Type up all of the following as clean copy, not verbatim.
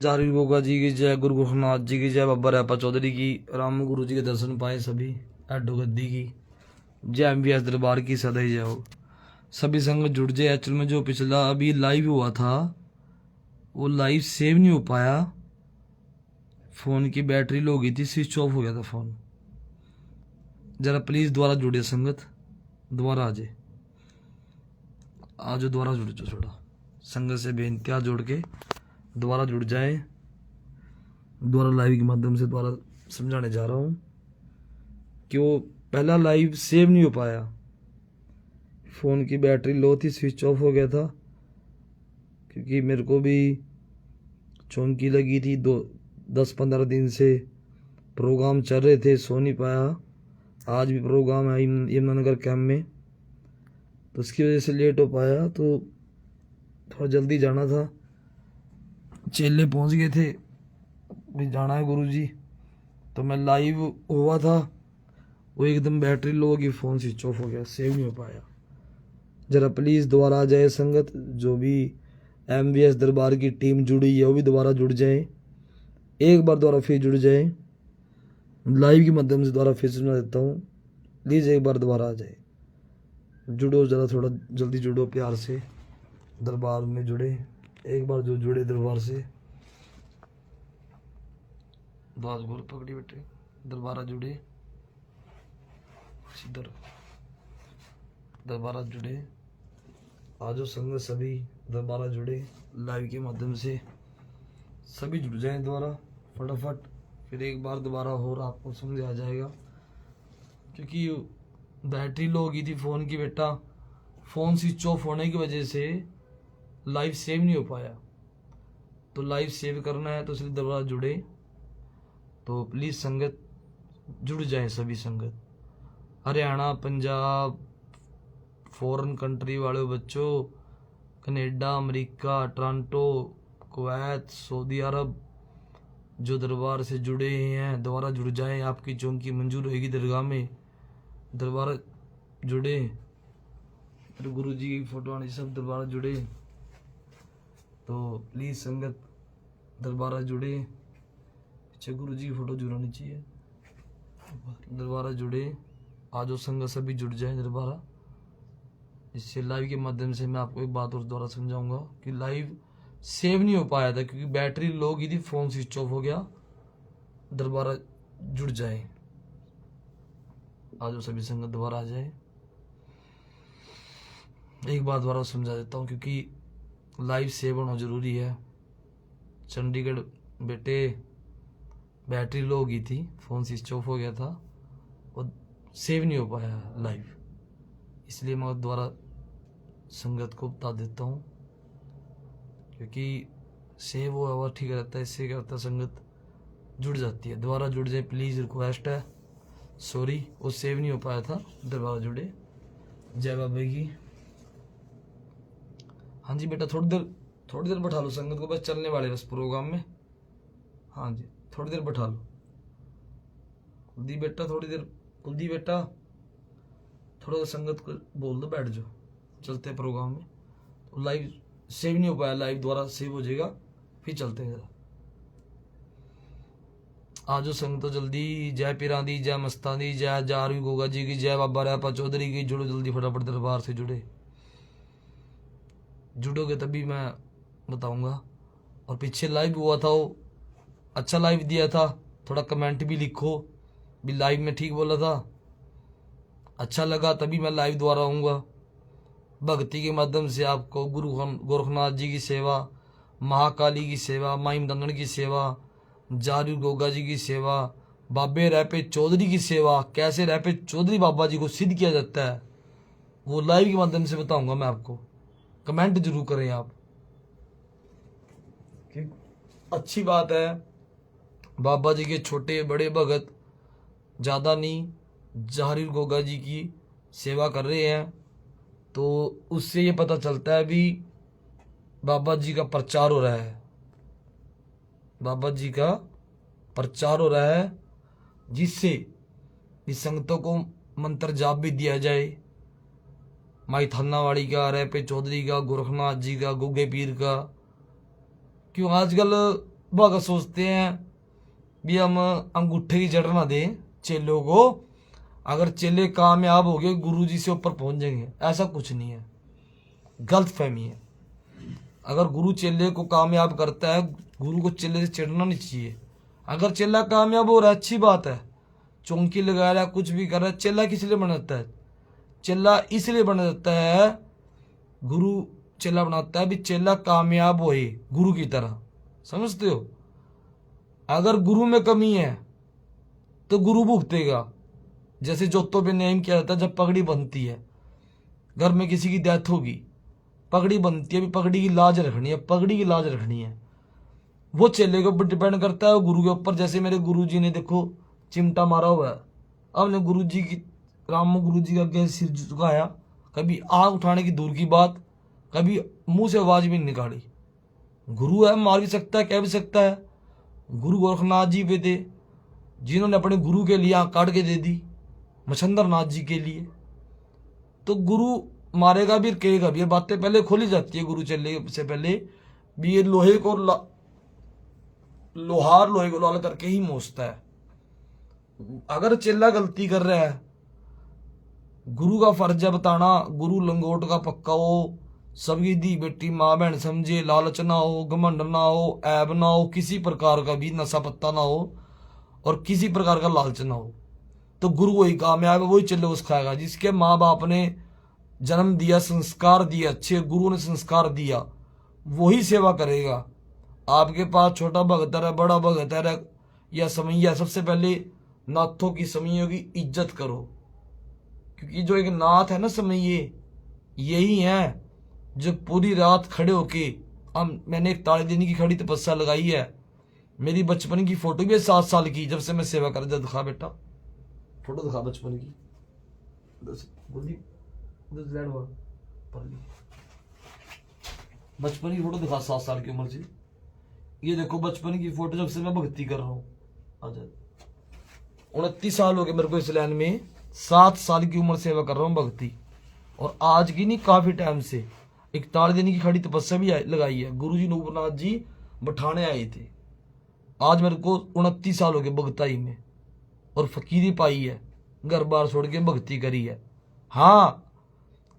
जारी गोगा जी की जय, गुरु गोरखनाथ जी की जय, बाबा रैपा चौधरी की, राम गुरु जी के दर्शन पाए सभी, एडो गद्दी की जय, एमवीएस दरबार की सदैव जय हो। सभी संग जुड़ जाए। एक्चुअल में जो पिछला अभी लाइव हुआ था वो लाइव सेव नहीं हो पाया, फोन की बैटरी लो गई थी, स्विच ऑफ हो गया था फोन। जरा प्लीज दोबारा जुड़े संगत, दोबारा आ जाए, आज दोबारा जुड़ जाओ, थोड़ा संगत से बेनती हाथ जोड़ के दोबारा जुड़ जाए। दोबारा लाइव के माध्यम से दोबारा समझाने जा रहा हूँ कि वो पहला लाइव सेव नहीं हो पाया, फ़ोन की बैटरी लो थी, स्विच ऑफ हो गया था। क्योंकि मेरे को भी चौंकी लगी थी, 10-15 दिन से प्रोग्राम चल रहे थे, सो नहीं पाया। आज भी प्रोग्राम है यमुनानगर कैंप में, तो उसकी वजह से लेट हो पाया, तो थोड़ा जल्दी जाना था, चेले पहुंच गए थे, भी जाना है गुरुजी। तो मैं लाइव हुआ था, वो एकदम बैटरी लो होगी, फ़ोन स्विच ऑफ हो गया, सेव नहीं हो पाया। ज़रा प्लीज़ दोबारा आ जाए संगत, जो भी एमवीएस दरबार की टीम जुड़ी है वो भी दोबारा जुड़ जाए, एक बार दोबारा फिर जुड़ जाए। लाइव के माध्यम से दोबारा फिर सुना देता हूँ, प्लीज़ एक बार दोबारा आ जाए, जुड़ो ज़रा, थोड़ा जल्दी जुड़ो, प्यार से दरबार में जुड़े। एक बार जो जुड़े दरबार से, बात गोल पकड़ी बेटे, दरबारा जुड़े, इधर दरबारा जुड़े, आजो संगत सभी दरबारा जुड़े, लाइव के माध्यम से सभी जुड़ जाएं दोबारा फटाफट, फिर एक बार दोबारा और आपको समझ आ जाएगा। क्योंकि बैटरी लो हो गई थी फ़ोन की बेटा, फ़ोन स्विच ऑफ होने की वजह से लाइव सेव नहीं हो पाया। तो लाइव सेव करना है तो सिर्फ दोबारा जुड़े, तो प्लीज़ संगत जुड़ जाएं सभी संगत, हरियाणा, पंजाब, फॉरेन कंट्री वाले बच्चों, Canada, America, Toronto, Kuwait, Saudi Arabia, जो दरबार से जुड़े हैं दोबारा जुड़ जाएं, आपकी चौंकी मंजूर होगी दरगाह में, दरबार जुड़े। फिर गुरु जी की फोटो आनी, सब दरबार जुड़े, तो प्लीज़ संगत दरबारा जुड़े, पीछे गुरु जी की फोटो जुड़ानी चाहिए, दरबारा जुड़े, आज संगत सभी जुड़ जाए दरबारा। इससे लाइव के माध्यम से मैं आपको एक बात और दोबारा समझाऊंगा कि लाइव सेव नहीं हो पाया था, क्योंकि बैटरी लो की थी, फ़ोन स्विच ऑफ हो गया, दरबारा जुड़ जाए, आज सभी संगत दोबारा आ जाए। एक बात दोबारा समझा देता हूँ, क्योंकि लाइव सेव होना ज़रूरी है। चंडीगढ़ बेटे बैटरी लो हो गई थी, फ़ोन स्विच ऑफ हो गया था और सेव नहीं हो पाया लाइव, इसलिए मैं दोबारा संगत को बता देता हूँ, क्योंकि सेव हुआ ठीक रहता है, इससे क्या होता है संगत जुड़ जाती है। दोबारा जुड़ जाए प्लीज़, रिक्वेस्ट है, सॉरी वो सेव नहीं हो पाया था, दोबारा जुड़े। जय बाबा की। हाँ जी बेटा, थोड़ी देर बैठा लो संगत को, बस चलने वाले बस प्रोग्राम में। हाँ जी थोड़ी देर बैठा लो कुलदीप बेटा, थोड़ी देर कुलदीप बेटा, थोड़ा संगत को बोल दो बैठ जाओ, चलते हैं प्रोग्राम में। तो लाइव सेव नहीं हो पाया, लाइव दोबारा सेव हो जाएगा, फिर चलते हैं। आजो संगतो जल्दी, जय पीरां दी, जय मस्तां दी, जय जारवी गोगा जी की जय, बाबा रैपा चौधरी की, जुड़ो जल्दी फटाफट, दरबार से जुड़ोगे तभी मैं बताऊंगा। और पीछे लाइव हुआ था वो अच्छा लाइव दिया था, थोड़ा कमेंट भी लिखो भी लाइव में ठीक बोला था, अच्छा लगा तभी मैं लाइव दोबारा आऊँगा। भक्ति के माध्यम से आपको गुरु गोरखनाथ जी की सेवा, महाकाली की सेवा, माई मदंगन की सेवा, जारू गोगा जी की सेवा, बाबे रैपे चौधरी की सेवा, कैसे रैपे चौधरी बाबा जी को सिद्ध किया जाता है वो लाइव के माध्यम से बताऊंगा मैं आपको। कमेंट जरूर करें आप, अच्छी बात है। बाबा जी के छोटे बड़े भगत ज़्यादा नहीं, जाहिर गोगा जी की सेवा कर रहे हैं, तो उससे ये पता चलता है भी बाबा जी का प्रचार हो रहा है, बाबा जी का प्रचार हो रहा है, जिससे इस संगतों को मंत्र जाप भी दिया जाए, माई थानावाड़ी का, रैपे चौधरी का, गोरखनाथ जी का, गुग्गे पीर का। क्यों आजकल भगत सोचते हैं भी हम अंगूठे की जड़ ना दें चेलों को, अगर चेले कामयाब हो गए गुरु जी से ऊपर पहुंच जाएंगे, ऐसा कुछ नहीं है, गलत फहमी है। अगर गुरु चेले को कामयाब करता है, गुरु को चेले से चिढ़ना नहीं चाहिए। अगर चेला कामयाब हो रहा है अच्छी बात है, चौंकी लगा रहा है, कुछ भी कर रहा है, चेला किस लिए बना जाता है? चेला इसलिए बना जाता है, गुरु चेला बनाता है भी चेला कामयाब होए गुरु की तरह, समझते हो? अगर गुरु में कमी है तो गुरु भुगतेगा। जैसे जोतों पे नियम किया जाता है, जब पगड़ी बनती है, घर में किसी की डेथ होगी, पगड़ी बनती है, भी पगड़ी की लाज रखनी है, पगड़ी की लाज रखनी है, वो चेले के ऊपर डिपेंड करता है, गुरु के ऊपर। जैसे मेरे गुरु जी ने देखो चिमटा मारा हुआ है, अब ने गुरु जी की राम गुरु जी का आगे सिर झुकाया, कभी आग उठाने की दूर की बात, कभी मुंह से आवाज भी नहीं निकाली। गुरु है, मार भी सकता है, कह भी सकता है। गुरु गोरखनाथ जी पे थे जिन्होंने अपने गुरु के लिए आँख काट के दे दी, मच्छंदर नाथ जी के लिए। तो गुरु मारेगा भी कहेगा भी, ये बातें पहले खोली जाती है गुरु चलने से पहले भी। ये लोहे को लोहार लोहे को लाल करके ही मोचता है। अगर चेला गलती कर रहा है, गुरु का फर्ज है बताना, गुरु लंगोट का पक्का हो, सबकी दी बेटी माँ बहन समझे, लालच ना हो, घमंड ना हो, ऐब ना हो, किसी प्रकार का भी नशा पत्ता ना हो और किसी प्रकार का लालच ना हो, तो गुरु वही कामयाब है, वही चेले को सिखाएगा। जिसके माँ बाप ने जन्म दिया, संस्कार दिया, अच्छे गुरु ने संस्कार दिया, वही सेवा करेगा। आपके पास छोटा भगत है, बड़ा भगत है या समैया, सबसे पहले नाथों की समैयों की इज्जत करो, क्योंकि जो एक नाथ है ना समैये, यही है जो पूरी रात खड़े होके, मैंने एक ताले देने की खड़ी तपस्या लगाई है। मेरी बचपन की फोटो भी है 7 साल की, जब से मैं सेवा कर रहा। दिखा बेटा फोटो दिखा बचपन की, बचपन की फोटो दिखा 7 साल की उम्र से। ये देखो बचपन की फोटो, जब से मैं भक्ति कर रहा हूँ। आज 29 साल हो गए मेरे को इस लाइन में, 7 साल की उम्र सेवा कर रहा हूँ भक्ति। और आज की नहीं, काफी टाइम से 41 दिन की खड़ी तपस्या भी लगाई है। गुरुजी नूपनाथ जी बठाने आए थे। आज मेरे को 29 साल हो गए भक्ताई में, और फकीरी पाई है, घर बार छोड़ के भक्ति करी है। हाँ,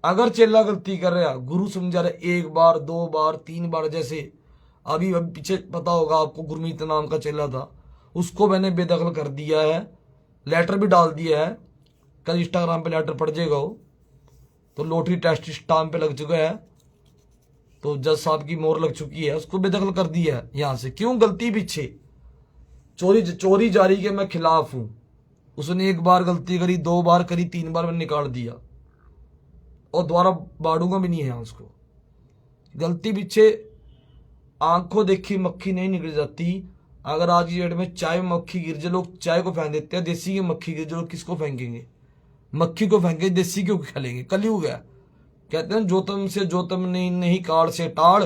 अगर चेला गलती कर रहा, गुरु समझा रहे, 1 बार 2 बार 3 बार, जैसे अभी पीछे पता होगा आपको, गुरमीत नाम का चेला था, उसको मैंने बेदखल कर दिया है, लेटर भी डाल दिया है। कल इंस्टाग्राम पे लेटर पड़ जाएगा वो, तो लॉटरी टेस्ट स्टाम्प पे लग चुका है, तो जज साहब की मोहर लग चुकी है, उसको बेदखल कर दिया है यहां से। क्यों? गलती पीछे चोरी जारी के मैं खिलाफ हूं। उसने 1 बार गलती करी, 2 बार करी, 3 बार मैंने निकाल दिया, और दोबारा बाड़ूंगा भी नहीं है उसको। गलती पीछे आंखों देखी मक्खी नहीं निकल जाती। अगर आज की डेट में चाय में मक्खी गिर जाए, लोग चाय को फेंक देते हैं, देसी की मक्खी गिर जाए, लोग किसको फेंकेंगे? मक्खी को फेंके, देसी क्यों खेलेंगे? कलयुग है। कहते हैं जोतम से जोतम नहीं काल से टाड़,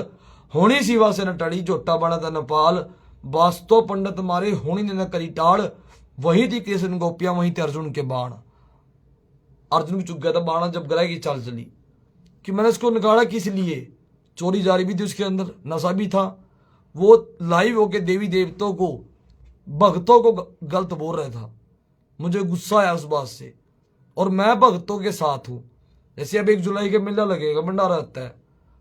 होनी सिवा से न टड़ी, जोटा बना था नेपाल, वास्तव पंडित मारे होनी ने न करी टाड़, वही थी कृष्ण गोपियां, वही थे अर्जुन के बाण। अर्जुन भी चुक गया था बाणा जब गला की चाल चली, कि मैंने इसको निकाला किस लिए? चोरी जारी भी थी उसके अंदर, नशा भी था, वो लाइव होके देवी देवताओं को, भक्तों को गलत बोल रहा था। मुझे गुस्सा आया उस बात से, और मैं भक्तों के साथ हूं। जैसे अब 1 जुलाई के मेला लगेगा, भंडारा आता है,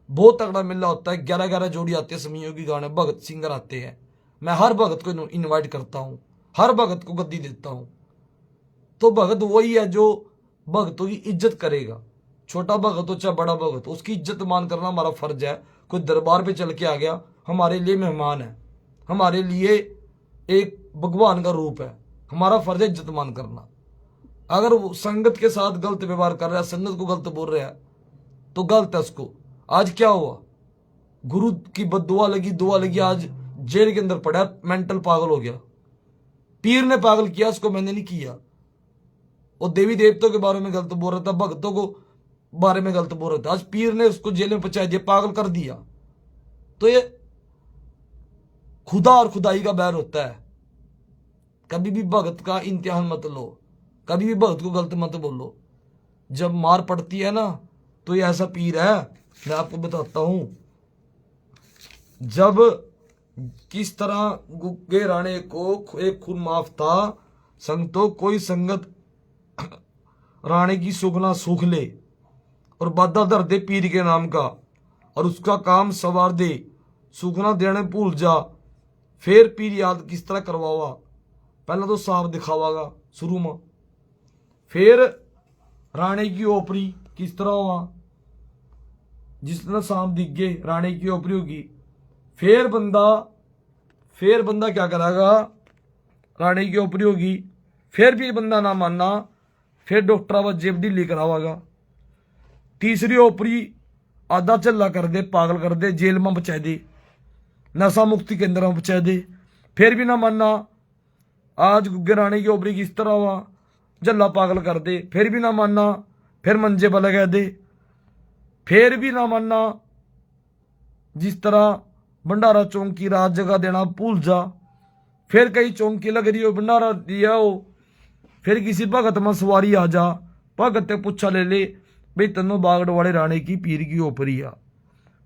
बहुत तगड़ा मेला होता है, 11-11 जोड़ी आती है समैयों की गाने, भगत सिंगर आते हैं। मैं हर भगत को इनवाइट करता हूं, हर भगत को गद्दी देता हूं। तो भगत वही है जो भक्तों की इज्जत करेगा, छोटा भगत हो चाहे बड़ा भगत, उसकी इज्जत मान करना हमारा फर्ज है। कोई दरबार पे चल के आ गया, हमारे लिए मेहमान है, हमारे लिए एक भगवान का रूप है, हमारा फर्ज है इज्जत मान करना। अगर वो संगत के साथ गलत व्यवहार कर रहा है, संगत को गलत बोल रहा है, तो गलत है उसको। आज क्या हुआ? गुरु की बद्दुआ लगी, दुआ लगी, आज जेल के अंदर पड़ा, मेंटल पागल हो गया। पीर ने पागल किया उसको, मैंने नहीं किया। और देवी देवताओं के बारे में गलत बोल रहा था, भक्तों को बारे में गलत बोल रहा था, आज पीर ने उसको जेल में पहुंचा दिया, पागल कर दिया। तो ये खुदा और खुदाई का बैर होता है। कभी भी भगत का इम्तिहान मत लो, कभी भी भगत को गलत मत बोलो। जब मार पड़ती है ना, तो ये ऐसा पीर है, मैं आपको बताता हूं, जब किस तरह गुग्गे राणे को एक खून माफ था, संगतो कोई संगत राणे की सुखना सूख ले और बाधा धर दे पीर के नाम का, और उसका काम सवार दे, सूखना देने भूल जा, फिर पीर याद किस तरह करवावा। पहला तो साफ दिखावागा शुरू में, फिर राणे की ओपरी किस तरह हुआ, जिस तरह सांप दिख गए राणे की ओपरी होगी। फिर बंदा क्या करेगा, राणे की ओपरी होगी, फिर भी बंदा ना मानना, फिर डॉक्टर आवाज जेबडी लेकर आवागा। तीसरी ओपरी आधा चल्ला कर दे, पागल कर दे, जेल में बचा दे, नशा मुक्ति केंद्र में बचा दे, फिर भी ना मानना। आज गुग्गे राणे की ओपरी किस तरह हुआ, जल्ला पागल कर दे, फिर भी ना मानना, फिर मंजे पर लगा दे, फिर भी ना मानना। जिस तरह भंडारा चौक की रात जगह देना भूल जा, फिर कहीं चौकी लग रही हो भंडारा दिया हो, फिर किसी भगत में सवारी आ जा, भगत ते पूछा ले ले भाई तनो बागड़ वाले राणे की पीर की ओपरी आ,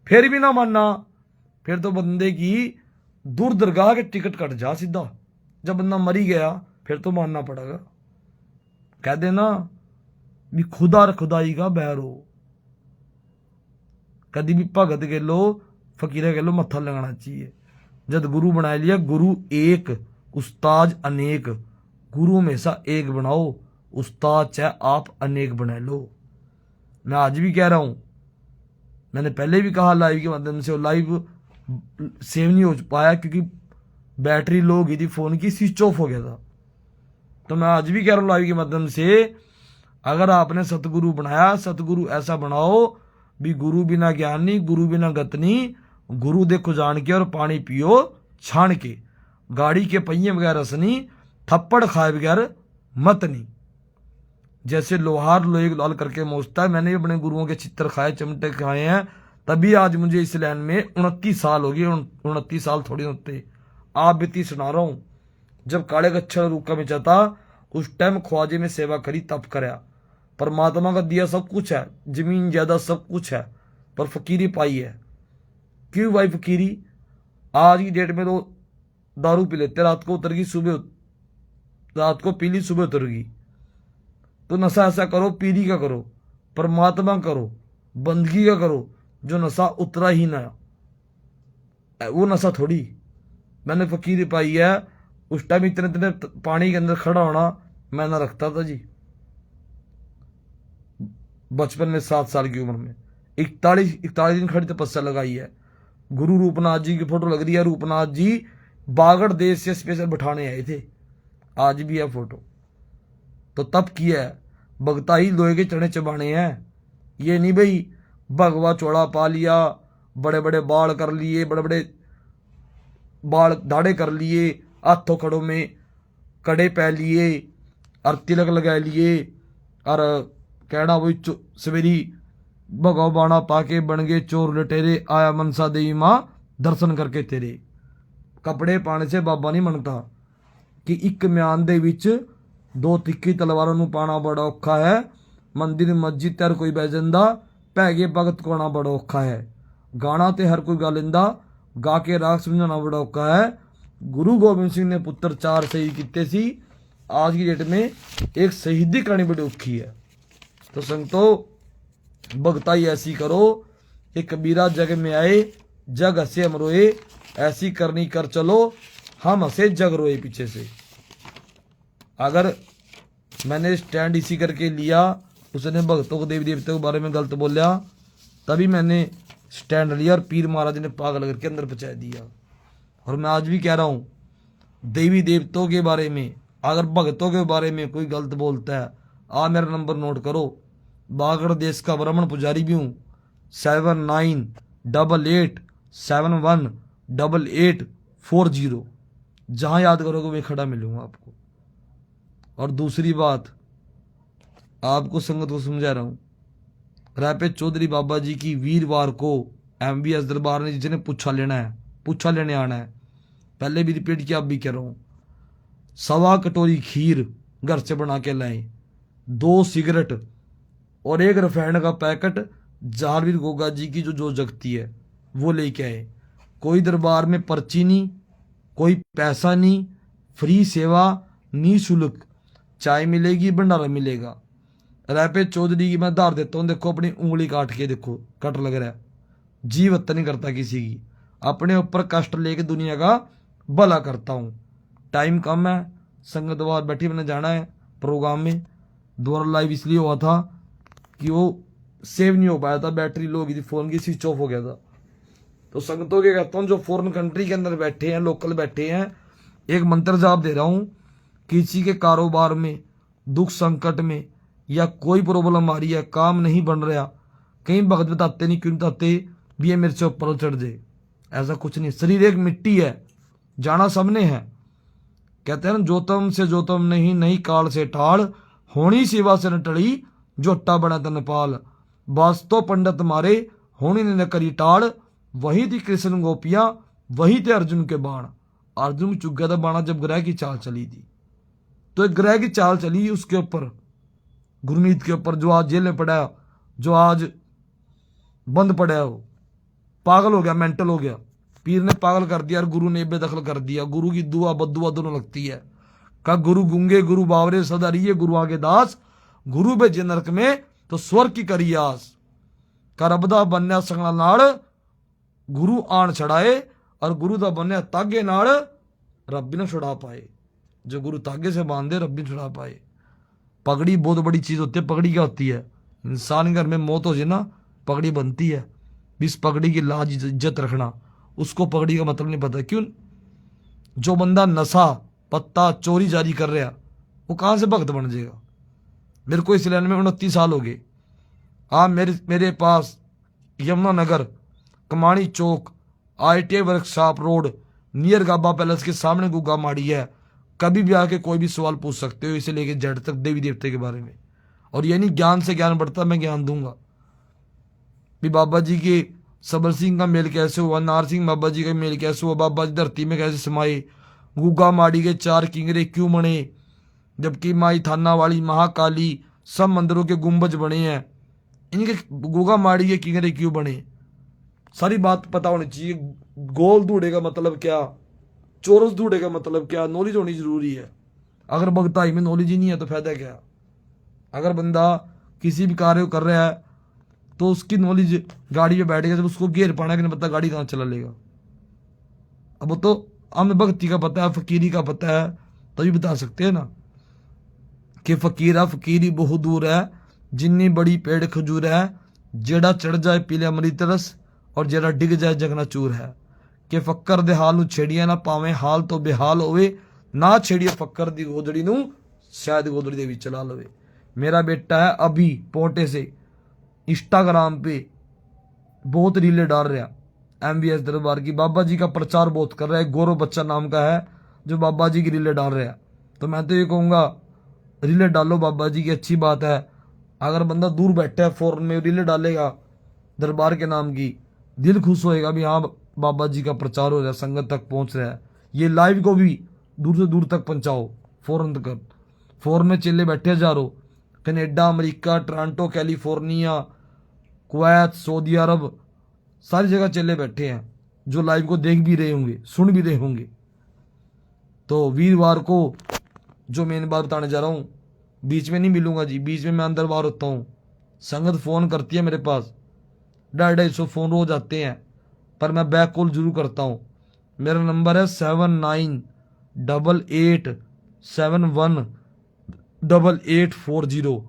फिर भी ना मानना। फिर तो बंदे की दूर दरगाह के टिकट कट जा सीधा। जब बंदा मरी गया फिर तो मानना पड़ेगा। कह देना भी खुदा और खुदाई का बैर हो, कभी भी भगत के लो फकीर के लो मत्था लगाना चाहिए। जब गुरु बना लिया, गुरु एक उस्ताद अनेक, गुरु हमेशा एक बनाओ, उस्ताद चाहे आप अनेक बना लो। मैं आज भी कह रहा हूं, मैंने पहले भी कहा लाइव के माध्यम से, लाइव सेव नहीं हो पाया क्योंकि बैटरी लो हो गई थी फोन की, स्विच ऑफ हो गया था। तो मैं आज भी कह रहा हूं लाइव के माध्यम से, अगर आपने सतगुरु बनाया, सतगुरु ऐसा बनाओ भी गुरु बिना ज्ञानी, गुरु बिना गतनी, गुरु देखो जान के और पानी पियो छान के, गाड़ी के पहिए बगैर रसनी, थप्पड़ खाए बगैर मतनी। जैसे लोहार लोहे लाल करके मोचता है, मैंने भी अपने गुरुओं के चित्र खाए, चिमटे खाए हैं, तभी आज मुझे इस लाइन में 29 साल हो गए। 29 साल थोड़ी होते, आप बीती सुना रहा हूं। जब काले गच्छर रूका में जाता, उस टाइम ख्वाजे में सेवा करी, तप करया, परमात्मा का दिया सब कुछ है, जमीन ज्यादा सब कुछ है, पर फकीरी पाई है। क्यों भाई फकीरी? आज की डेट में तो दारू पी लेते, रात को उतर गई, सुबह रात को पी ली, सुबह उतर गई। तो नशा ऐसा करो, पीरी का करो, परमात्मा करो, बंदगी का करो, जो नशा उतरा ही ना, वो नशा थोड़ी। मैंने फकीरी पाई है। उस टाइम इतने इतने पानी के अंदर खड़ा होना मैं ना रखता था जी। बचपन में 7 साल की उम्र में 41 दिन खड़ी तपस्या लगाई है। गुरु रूपनाथ जी की फोटो लग रही है, रूपनाथ जी बागड़ देश से स्पेशल बिठाने आए थे, आज भी है फोटो। तो तब किया है, भगता ही लोहे के चने चबाने हैं। ये नहीं भाई भगवा चौड़ा पा लिया, बड़े बड़े बाल कर लिए, बड़े बड़े बाल दाढ़े कर लिए, हाथों खड़ों में कड़े पै लिए और तिलक लगा लिए, और कहना वही सवेरी भगव बाणा पाके बन गए चोर लटेरे, आया मनसा देवी मां दर्शन करके तेरे। कपड़े पाने से बाबा नहीं मनता कि एक म्यान दे विच 2 तिक्की तलवारों नू पाना बड़ा औखा है, मंदिर मस्जिद तर कोई बैजंदा, पै गए भगत को आना बड़ा औखा है। गाना ते हर कोई गा लेंदा, गा के राग समझाना बड़ा औखा है। गुरु गोबिंद सिंह ने पुत्र 4 शहीद किते सी, आज की डेट में एक शहीदी करनी बड़ी औखी है। तो संगतो भगताई ऐसी करो कि कबीरा जग में आए, जग हंसे हम रोए, ऐसी करनी कर चलो, हम हंसे जग रोए पीछे से। अगर मैंने स्टैंड इसी करके लिया, उसने भक्तों को देवी देवताओं के बारे में गलत बोला, तभी मैंने स्टैंड लिया और पीर महाराज ने पागल करके अंदर पहुंचा दिया। और मैं आज भी कह रहा हूं, देवी देवताओं के बारे में अगर भक्तों के बारे में कोई गलत बोलता है, आ मेरा नंबर नोट करो, बागड़ देश का ब्राह्मण पुजारी भी हूं, 7988718840। जहां याद करोगे वे खड़ा मिलूंगा आपको। और दूसरी बात आपको संगत को समझा रहा हूं, रापे चौधरी बाबा जी की वीरवार को MBS दरबार ने जिसने पूछा लेना है, पूछा लेने आना है, पहले भी रिपीट किया, अब भी कह रहा हूं, 1.25 कटोरी खीर घर से बना के लाए, 2 सिगरेट और 1 रिफाइंड का पैकेट, जारवीर गोगा जी की जो जगती है वो लेके आए। कोई दरबार में पर्ची नहीं, कोई पैसा नहीं, फ्री सेवा, निःशुल्क चाय मिलेगी, भंडारा मिलेगा। रैपे चौधरी की मैं धार देता हूँ, देखो अपनी उंगली काट के देखो, कट लग रहा है, जीव हत्या नहीं करता किसी की, अपने ऊपर कष्ट लेके दुनिया का भला करता हूँ। टाइम कम है, संगत बाहर बैठी, मैंने जाना है प्रोग्राम में। दोबारा लाइव इसलिए हुआ था कि वो सेव नहीं हो पाया था, बैटरी लो हो गई थी फोन की, स्विच ऑफ हो गया था। तो संगतों के कहता हूँ जो फॉरेन कंट्री के अंदर बैठे हैं, लोकल बैठे हैं, एक मंत्र जाप दे रहा हूँ। किसी के कारोबार में, दुख संकट में या कोई प्रॉब्लम आ रही है, काम नहीं बन रहा, कहीं भगत बताते नहीं, क्यों बताते भी ये मेरे से ऊपर चढ़ जाए, ऐसा कुछ नहीं। शरीर एक मिट्टी है, जाना सबने है। कहते हैं ना, जोतम से जोतम नहीं, नहीं काल से ठाड़, होनी सेवा से न टली, जो अट्टा बना था नेपाल। वास्तव पंडित मारे, होनी ने न करी टाड़, वही थी कृष्ण गोपियां, वही थे अर्जुन के बाण। अर्जुन चुक गया था बाणा जब ग्रह की चाल चली थी। तो एक ग्रह की चाल चली उसके ऊपर, गुरमीत के ऊपर, जो आज जेल में पड़ा है, जो आज बंद पड़ा है, वो पागल हो गया, मेंटल हो गया। पीर ने पागल कर दिया और गुरु ने बेदखल कर दिया। गुरु की दुआ बदुआ दोनों लगती है। का गुरु गूंगे गुरु बावरे सदा रहिए, गुरु आगे दास, गुरु भेजे नरक में तो स्वर्ग की करी आस। का रबदा बनया संगला नाड़, गुरु आण छड़ाए, और गुरु दा बनया तागे नाड़, रब्बी ने छुड़ा पाए। जो गुरु तागे से बांधे, रब्बी छुड़ा पाए। पगड़ी बहुत बड़ी चीज होती है। पगड़ी क्या होती है? इंसान घर में मौत हो जाए ना, पगड़ी बनती है। इस पगड़ी की लाज इज्जत रखना, उसको पगड़ी का मतलब नहीं पता। क्यों? जो बंदा नशा पत्ता चोरी जारी कर रहा, वो कहां से भक्त बन जाएगा? मेरे को इस लाइन में 29 साल हो गए। हाँ, मेरे पास यमुनानगर कमाणी चौक ITI वर्कशॉप रोड नियर गाबा पैलेस के सामने गुगा माड़ी है। कभी भी आके कोई भी सवाल पूछ सकते हो, इसे लेके जेड तक, देवी देवते के बारे में। और ये नहीं ज्ञान से ज्ञान बढ़ता, मैं ज्ञान दूंगा भी। बाबा जी के सबर सिंह का मेल कैसे हुआ, नार सिंह बाबा जी का मेल कैसे हुआ, बाबा जी धरती में कैसे समाये, गुगा माड़ी के 4 किंगरे क्यों बने, जबकि माई थाना वाली महाकाली सब मंदिरों के गुंबज बने हैं, इनके गुगा माड़ी के किंगरे क्यों बने, सारी बात पता होनी चाहिए। गोल धूड़े का मतलब क्या, चोरस धूड़े का मतलब क्या, नॉलेज होनी जरूरी है। अगर भगताई में नॉलेज ही नहीं है तो फायदा क्या? अगर बंदा किसी भी कार्य को कर रहा है तो उसकी नॉलेज, गाड़ी पे बैठेगा जब उसको गियर पाना कि नहीं पता, गाड़ी कहाँ चला लेगा। अब वो तो हमें भक्ति का पता है, फकीरी का पता है, तभी बता सकते हैं ना कि फकीरा फकीरी बहुत दूर है, जिन्नी बड़ी पेड़ खजूर है, जेड़ा चढ़ जाए पीले अमृत रस, और जेड़ा डिग जाए जगना चूर है। कि फक्कर दे हाल नू छेड़िया ना पावे, हाल तो बेहाल होवे, ना छेड़िए फक्कर दी गोदड़ी नू, शायद गोदड़ी दे भी चला लवे। मेरा बेटा है अभी पोटे से इंस्टाग्राम पे बहुत रीले डाल रहा, MBS दरबार की, बाबा जी का प्रचार बहुत कर रहा है। गौरव बच्चा नाम का है जो बाबा जी की रीले डाल रहा है। तो मैं तो ये कहूँगा, रीले डालो, बाबा जी की अच्छी बात है। अगर बंदा दूर बैठा है फॉरेन में, रीले डालेगा दरबार के नाम की, दिल खुश होएगा भी हाँ बाबा जी का प्रचार हो रहा है, संगत तक पहुंच रहा है। ये लाइव को भी दूर से दूर तक पहुंचाओ, फॉरेन तक। फॉरेन में चेले बैठे हजारों, Canada, America, Toronto, California, Kuwait, Saudi Arabia, सारी जगह चेले बैठे हैं जो लाइव को देख भी रहे होंगे, सुन भी रहे होंगे। तो वीरवार को जो मेन बात बताने जा रहा हूँ, बीच में नहीं मिलूंगा जी, बीच में मैं अंदर बाहर होता हूँ। संगत फोन करती है मेरे पास, 250 फोन रोज आते हैं, पर मैं बैक कॉल जरूर करता हूँ। मेरा नंबर है 7988718840,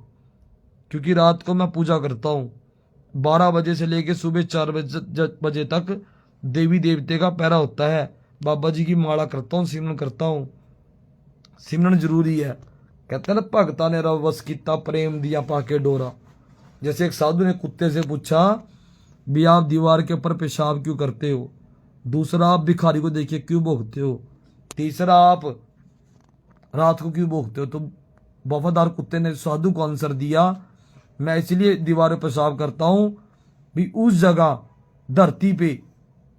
क्योंकि रात को मैं पूजा करता हूँ 12 बजे से लेके सुबह 4 बजे तक। देवी देवते का पहरा होता है, बाबा जी की माला करता हूँ, सिमरन करता हूँ। सिमरन जरूरी है। कहते हैं ना, भगता ने रव वस किता, प्रेम दिया पाके डोरा। जैसे एक साधु ने कुत्ते से पूछा भी आप दीवार के ऊपर पेशाब क्यों करते हो, दूसरा आप भिखारी को देखिए क्यों भोगते हो, तीसरा आप रात को क्यों भोगते हो। तो वफादार कुत्ते ने साधु को आंसर दिया, मैं इसलिए दीवार पर पेशाब करता हूं भी उस जगह धरती पे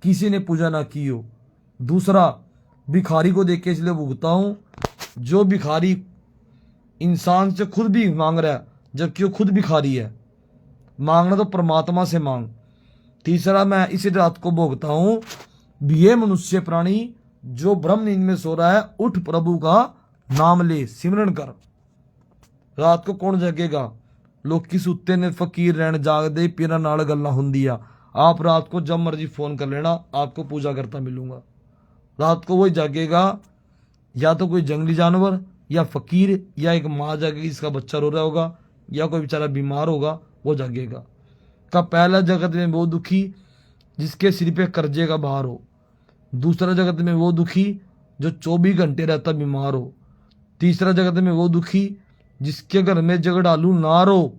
किसी ने पूजा ना की हो। दूसरा, भिखारी को देख के इसलिए भोगता हूं, जो भिखारी इंसान से खुद भी मांग रहा है जबकि वो खुद भिखारी है, मांगना तो परमात्मा से मांग। तीसरा, मैं इसी रात को भोगता हूं ये मनुष्य प्राणी जो ब्रह्म नींद में सो रहा है, उठ प्रभु का नाम ले, सिमरन कर। रात को कौन जगेगा? लोकी सुत्ते ने फकीर रहन जाग दे, पीरा नाल गल्ला हुंदिया। आप रात को जब मर्जी फोन कर लेना, आपको पूजा करता मिलूंगा। रात को वही जागेगा, या तो कोई जंगली जानवर, या फकीर, या एक माँ जागेगी इसका बच्चा रो रहा होगा, या कोई बेचारा बीमार होगा वो जागेगा। का पहला जगत में वो दुखी जिसके सिर पे कर्जे का भार हो। दूसरा जगत में वो दुखी जो 24 घंटे रहता बीमार हो। तीसरा जगत में वो दुखी जिसके घर में झगड़ालू ना रो।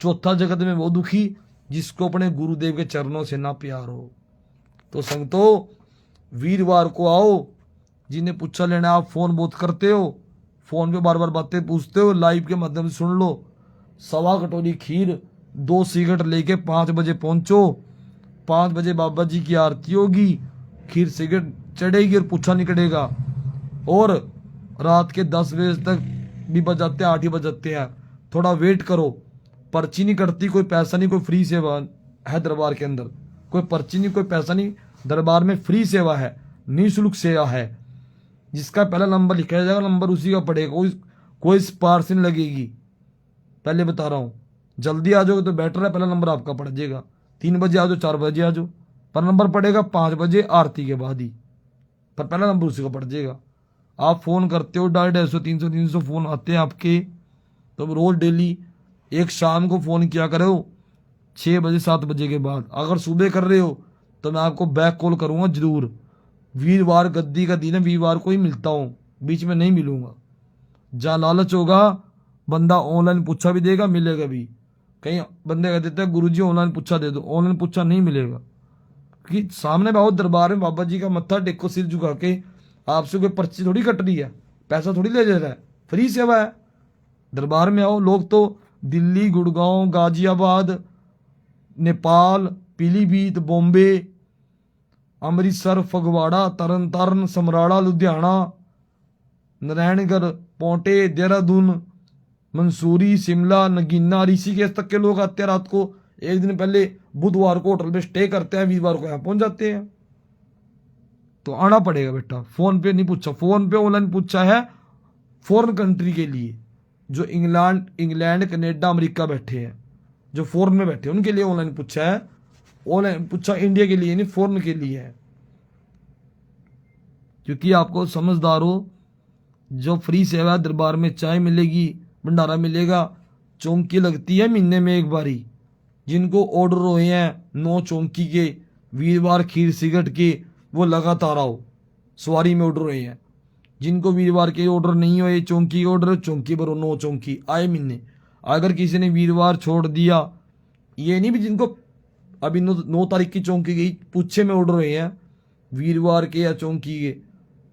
चौथा जगत में वो दुखी जिसको अपने गुरुदेव के चरणों से ना प्यार हो। तो संगतो, वीरवार को आओ। जिन्हें पूछा लेना, आप फोन बहुत करते हो, फोन पे बार बार बातें पूछते हो, लाइव के माध्यम से सुन लो। 1.25 कटोरी खीर, 2 सिगरेट लेके 5 बजे पहुंचो। 5 बजे बाबा जी की आरती होगी, खीर सिगरेट चढ़ेगी और पूछा निकलेगा। और रात के 10 बजे तक भी बजाते हैं, 8 ही बजाते हैं। थोड़ा वेट करो, पर्ची नहीं कटती, कोई पैसा नहीं, कोई फ्री सेवा है दरबार के अंदर। कोई पर्ची नहीं, कोई पैसा नहीं, दरबार में फ्री सेवा है, निःशुल्क सेवा है। जिसका पहला नंबर लिखा जाएगा, नंबर उसी का पड़ेगा, कोई सिफारिश नहीं लगेगी। पहले बता रहा हूँ, जल्दी आ जाओगे तो बेटर है, पहला नंबर आपका पड़ जाएगा। 3 बजे आ जाओ, 4 बजे आ जाओ, पर नंबर पड़ेगा 5 बजे आरती के बाद ही, पर पहला नंबर उसी का पड़ जाएगा। आप फोन करते हो, 250, 300 फोन आते हैं आपके, तो रोज डेली एक शाम को फोन किया करो 6 बजे 7 बजे के बाद। अगर सुबह कर रहे हो तो मैं आपको बैक कॉल करूंगा जरूर। वीरवार गद्दी का दिन है, वीरवार को ही मिलता हूँ, बीच में नहीं मिलूंगा। जहाँ लालच होगा बंदा ऑनलाइन पूछा भी देगा, मिलेगा भी। कहीं बंदे कह देते हैं गुरुजी ऑनलाइन पूछा दे दो, ऑनलाइन पूछा नहीं मिलेगा। क्योंकि सामने बहुत दरबार में बाबा जी का मत्था टेको, सिर झुका के, आपसे कोई पर्ची थोड़ी कट रही है, पैसा थोड़ी ले जा रहा है, फ्री सेवा है। दरबार में आओ। लोग तो दिल्ली, गुड़गांव, गाजियाबाद, नेपाल, पीलीभीत, बॉम्बे, अमृतसर, फगवाड़ा, तरन तारण, समराड़ा, लुधियाना, नारायणगढ़, पोंटे, देहरादून, मंसूरी, शिमला, नगीना, ऋषिकेश तक के लोग आते हैं। रात को एक दिन पहले बुधवार को होटल पे स्टे करते हैं, वीरवार को यहाँ पहुंच जाते हैं। तो आना पड़ेगा बेटा। फोन पे नहीं पूछा, फोन पे ऑनलाइन पूछा है फॉरेन कंट्री के लिए, जो इंग्लैंड, कनाडा, अमेरिका बैठे हैं, जो फॉरेन में बैठे हैं, उनके लिए ऑनलाइन पूछा है। ऑनलाइन पूछा इंडिया के लिए नहीं, फॉरेन के लिए है। क्योंकि आपको समझदार हो, जो फ्री सेवा दरबार में चाय मिलेगी, भंडारा मिलेगा, चौंकी लगती है महीने में एक बारी। जिनको ऑर्डर हुए हैं 9 चौंकी के, वीरवार खीर सिगरेट के, वो लगातार आओ। सवारी में ऑर्डर हुए हैं। जिनको वीरवार के ऑर्डर नहीं हुए, चौंकी ऑर्डर, चौंकी भरो 9 चौंकी आए महीने। अगर किसी ने वीरवार छोड़ दिया, ये नहीं भी जिनको अभी 9 तारीख की चौंकी गई, पूछे में ऑर्डर हुए हैं वीरवार के या चौंकी के,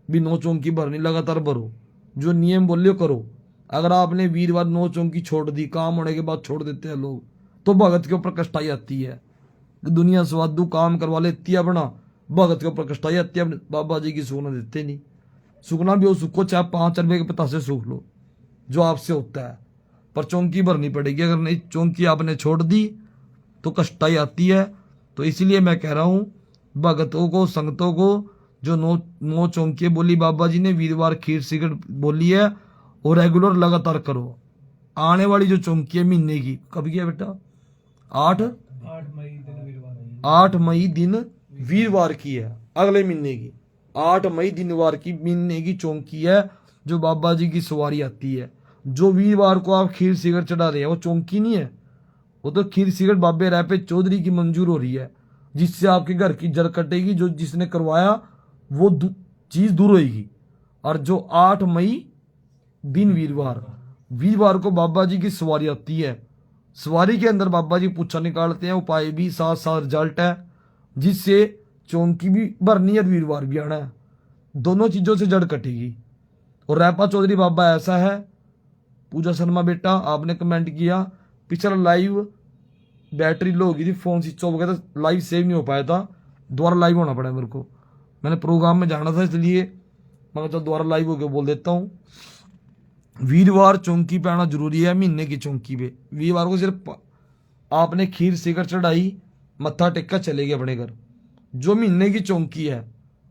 भी 9 चौंकी भरनी, लगातार भरो। जो नियम बोले करो। अगर आपने वीरवार 9 चौंकी छोड़ दी, काम होने के बाद छोड़ देते हैं लोग, तो भगत के ऊपर कष्टाई आती है। दुनिया स्वादु काम करवा लेती है अपना, भगत के ऊपर कष्टाई आती है। बाबा जी की सुखना देते नहीं। सुखना भी हो, सुखो चाहे 5 रुपए के पता से सूख लो, जो आपसे होता है, पर चौंकी भरनी पड़ेगी। अगर नहीं चौंकी आपने छोड़ दी तो कष्टाई आती है। तो इसीलिए मैं कह रहा हूँ भगतों को, संगतों को, जो 9 चौंकी बोली बाबा जी ने, वीरवार खीर सिगरेट बोली है, और रेगुलर लगातार करो। आने वाली जो चौंकी है महीने की, कब की है बेटा? 8 मई दिन वीरवार की है, अगले महीने की 8 मई दिनवार की महीने की चौंकी है, जो बाबा जी की सवारी आती है। जो वीरवार को आप खीर सिगरेट चढ़ा रहे हैं वो चौंकी नहीं है, वो तो खीर सिगरेट बाबे राय पे चौधरी की मंजूर हो रही है, जिससे आपके घर की जड़ कटेगी। जो जिसने करवाया वो चीज दूर होगी। और जो 8 मई दिन वीरवार को बाबा जी की सवारी आती है। सवारी के अंदर बाबा जी पूछा निकालते हैं, उपाय भी साथ साथ रिजल्ट है, जिससे चौंकी भी भरनी है, वीरवार भी आना है। दोनों चीजों से जड़ कटेगी। और रैपा चौधरी बाबा ऐसा है। पूजा शर्मा बेटा, आपने कमेंट किया, पिछला लाइव बैटरी लो हो गई थी, फोन स्विच ऑफ हो गया था, लाइव सेव नहीं हो पाया था, दोबारा लाइव होना पड़ा मेरे को। मैंने प्रोग्राम में जाना था, इसलिए मैं चल दोबारा लाइव होकर बोल देता हूँ। वीरवार चौंकी पे आना जरूरी है, महीने की चौंकी पे। वीरवार को सिर्फ आपने खीर सिगरेट चढ़ाई, मत्था टेका, चले गए अपने घर। जो महीने की चौंकी है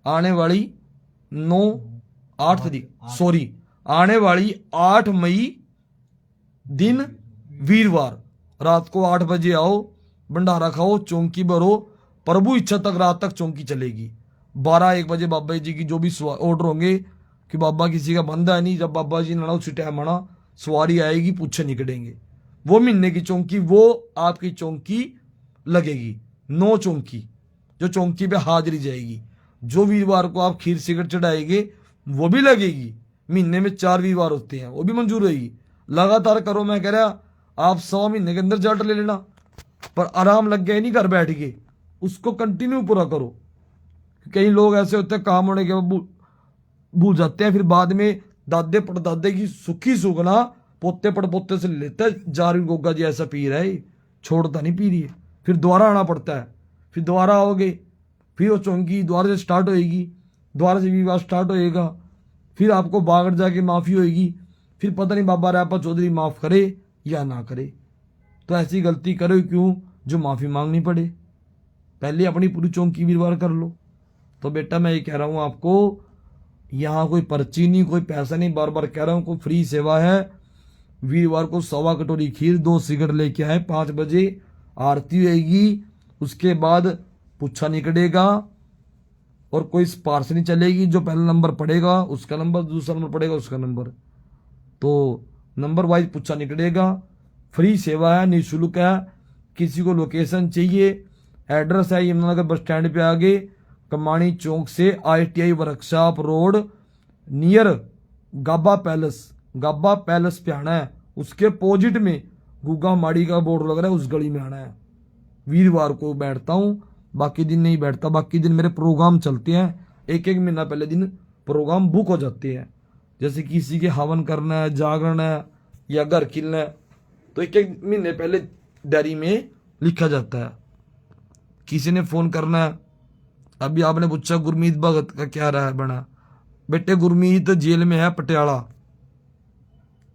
आने वाली 8 तारीख, सॉरी, आने वाली 8 मई दिन वीरवार रात को 8 बजे आओ, भंडारा खाओ, चौंकी भरो, प्रभु इच्छा तक रात तक चौंकी चलेगी। 12-1 बजे बाबा जी की जो भी ऑर्डर होंगे कि बाबा किसी का बंदा है नहीं, जब बाबा जी ने उसी टाइम आना, सवारी आएगी, पूछे निकलेंगे। वो महीने की चौंकी, वो आपकी चौंकी लगेगी, 9 चौंकी, जो चौंकी पे हाजिरी जाएगी। जो वीरवार को आप खीर सिगरेट चढ़ाएंगे वो भी लगेगी। महीने में 4 वीरवार होते हैं, वो भी मंजूर होगी। लगातार करो, मैं कह रहा आप 100 महीने के अंदर रिजल्ट ले लेना, पर आराम लग गया नहीं घर बैठ के, उसको कंटिन्यू पूरा करो। कई लोग ऐसे होते हैं काम होने के बाद भूल जाते हैं, फिर बाद में दादे पड़दादे की सुखी सुगना पोते पड़पोते से लेते हैं। जारी गोगा जी ऐसा पी रहा है, छोड़ता नहीं पी रही है, फिर दोबारा आना पड़ता है, फिर दोबारा आओगे, फिर वो चौंकी दोबारा से स्टार्ट होएगी, दोबारा से विवाह स्टार्ट होएगा, फिर आपको बागड़ जाके माफ़ी होएगी, फिर पता नहीं बाबा रायपा चौधरी माफ़ करे या ना करे। तो ऐसी गलती करो क्यों जो माफ़ी मांगनी पड़े, पहले अपनी पूरी चौंकी वीरवार कर लो। तो बेटा मैं ये कह रहा हूँ आपको, यहाँ कोई पर्ची नहीं, कोई पैसा नहीं, बार बार कह रहा हूँ, कोई फ्री सेवा है। वीरवार को 1.25 कटोरी खीर, 2 सिगरेट लेके आए, 5 बजे आरती होएगी, उसके बाद पुच्छा निकलेगा और कोई स्पार्श नहीं चलेगी। जो पहला नंबर पड़ेगा उसका नंबर, दूसरा नंबर पड़ेगा उसका नंबर, तो नंबर वाइज पुच्छा निकलेगा। फ्री सेवा है, निःशुल्क है। किसी को लोकेशन चाहिए, एड्रेस है यमुनानगर बस स्टैंड पे आगे, कमाणी चौक से ITI वर्कशॉप रोड नियर गाबा पैलेस पे आना है। उसके अपोजिट में गुगा माड़ी का बोर्ड लग रहा है, उस गली में आना है। वीरवार को बैठता हूँ, बाकी दिन नहीं बैठता। बाकी दिन मेरे प्रोग्राम चलते हैं, 1-1 महीना पहले दिन प्रोग्राम बुक हो जाते हैं। जैसे किसी के हवन करना है, जागरण है या घर खिलना है, तो 1-1 महीने पहले डायरी में लिखा जाता है। किसी ने फोन करना है, अभी आपने पूछा गुरमीत भगत का क्या रहा है बना, बेटे गुरमीत जेल में है पटियाला,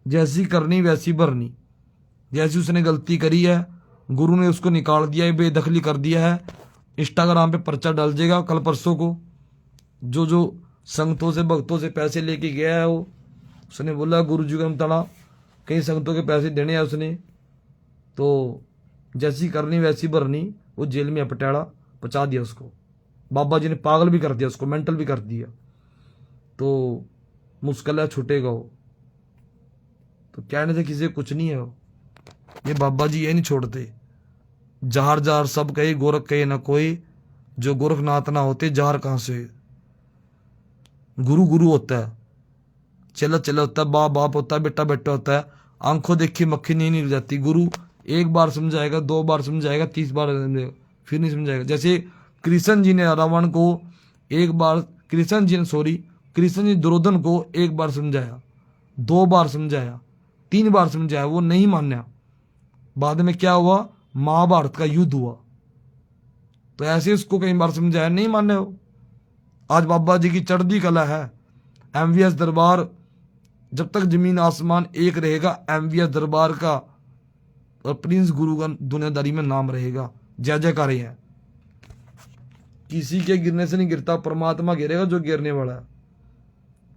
जैसी करनी वैसी भरनी। जैसी उसने गलती करी है, गुरु ने उसको निकाल दिया है, बेदखली कर दिया है, इंस्टाग्राम पे पर्चा डाल देगा कल परसों को। जो संगतों से भक्तों से पैसे लेके गया है, वो उसने बोला गुरु जी का तड़ा, कई संगतों के पैसे देने हैं उसने, तो जैसी करनी वैसी भरनी। वो जेल में पटियाला, पहुंचा दिया उसको। बाबा जी ने पागल भी कर दिया उसको, मेंटल भी कर दिया। तो मुश्किल है, छूटेगा वो। तो कहने से किसी कुछ नहीं है वो। ये बाबा जी ये नहीं छोड़ते। जार जार सब कहे, गोरख कहे ना कोई, जो गोरखनाथ ना होते जार कहां से। गुरु गुरु होता है, चला चला होता है, बाप बाप होता है, बेटा बेटा होता है। आंखों देखी मक्खी नहीं निकल जाती। गुरु एक बार समझाएगा, 2 बार समझाएगा, 30 बार समझाएगा, फिर नहीं समझाएगा। जैसे कृष्ण जी ने रावण को एक बार, कृष्ण जी दुर्योधन को 1 बार समझाया, 2 बार समझाया, 3 बार समझाया, वो नहीं माना। बाद में क्या हुआ, महाभारत का युद्ध हुआ। तो ऐसे उसको कई बार समझाया, नहीं माने हो। आज बाबा जी की चढ़ती कला है। MVS दरबार जब तक जमीन आसमान एक रहेगा, MVS दरबार का और प्रिंस गुरु का दुनियादारी में नाम रहेगा। जय जयकार है। किसी के गिरने से नहीं गिरता, परमात्मा गिरेगा जो गिरने वाला है।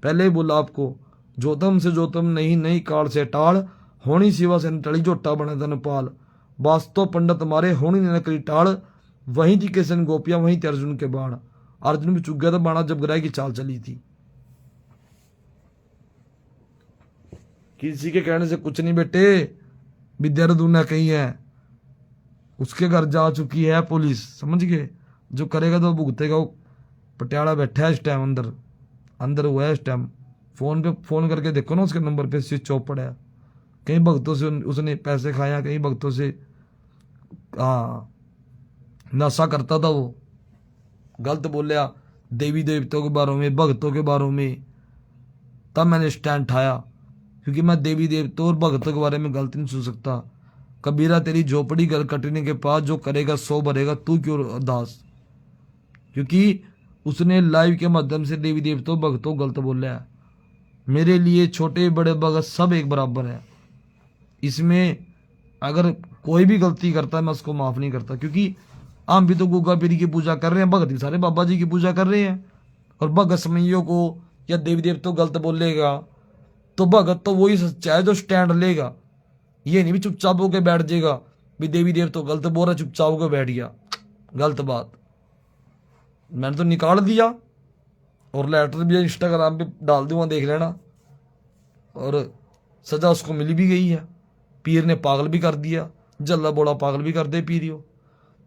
पहले ही बोला आपको, जोतम से जोतम नहीं काल से टाल, होनी शिवा से टली जोटा बने धन पाल। वास्तव पंडित मारे होनी न करी टाल, वहीं थी किशन गोपिया वहीं थी अर्जुन के बाण। अर्जुन भी चुक गया था बाणा जब ग्रह की चाल चली थी। किसी के कहने से कुछ नहीं बेटे, विद्यार्थी कहीं है, उसके घर जा चुकी है पुलिस, समझ गए। जो करेगा तो भुगतेगा। वो पटियाला बैठा है इस टाइम, अंदर हुआ है इस टाइम। फोन पे फोन करके देखो ना, उसके नंबर पे स्विच ऑफ पड़ा है। कई भक्तों से उसने पैसे खाया, कई भक्तों से नशा करता था। वो गलत बोलिया देवी देवताओं के बारे में, भक्तों के बारे में, तब मैंने स्टैंड उठाया, क्योंकि मैं देवी देवताओं और भक्तों के बारे में गलत नहीं सुन सकता। कबीरा तेरी झोपड़ी घर कटने के पास, जो करेगा सो भरेगा, तू क्यों दास। क्योंकि उसने लाइव के माध्यम से देवी देवताओं भक्तों गलत बोला है। मेरे लिए छोटे बड़े भगत सब एक बराबर है। इसमें अगर कोई भी गलती करता है मैं उसको माफ नहीं करता, क्योंकि हम भी तो गुगा पीरी की पूजा कर रहे हैं, भगत सारे बाबा जी की पूजा कर रहे हैं। और भगत समइयों को या देवी देवताओं गलत बोलेगा तो भगत तो वही सच्चा है जो स्टैंड लेगा। ये नहीं भी चुपचाप होकर बैठ जाएगा भी देवी देवताओं गलत बोल रहा चुपचाप होकर बैठ गया। गलत बात। मैंने तो निकाल दिया और लेटर भी इंस्टाग्राम पे डाल दूंगा, देख लेना। और सजा उसको मिल भी गई है। पीर ने पागल भी कर दिया, जल्ला बोला पागल भी कर दे पीरियो।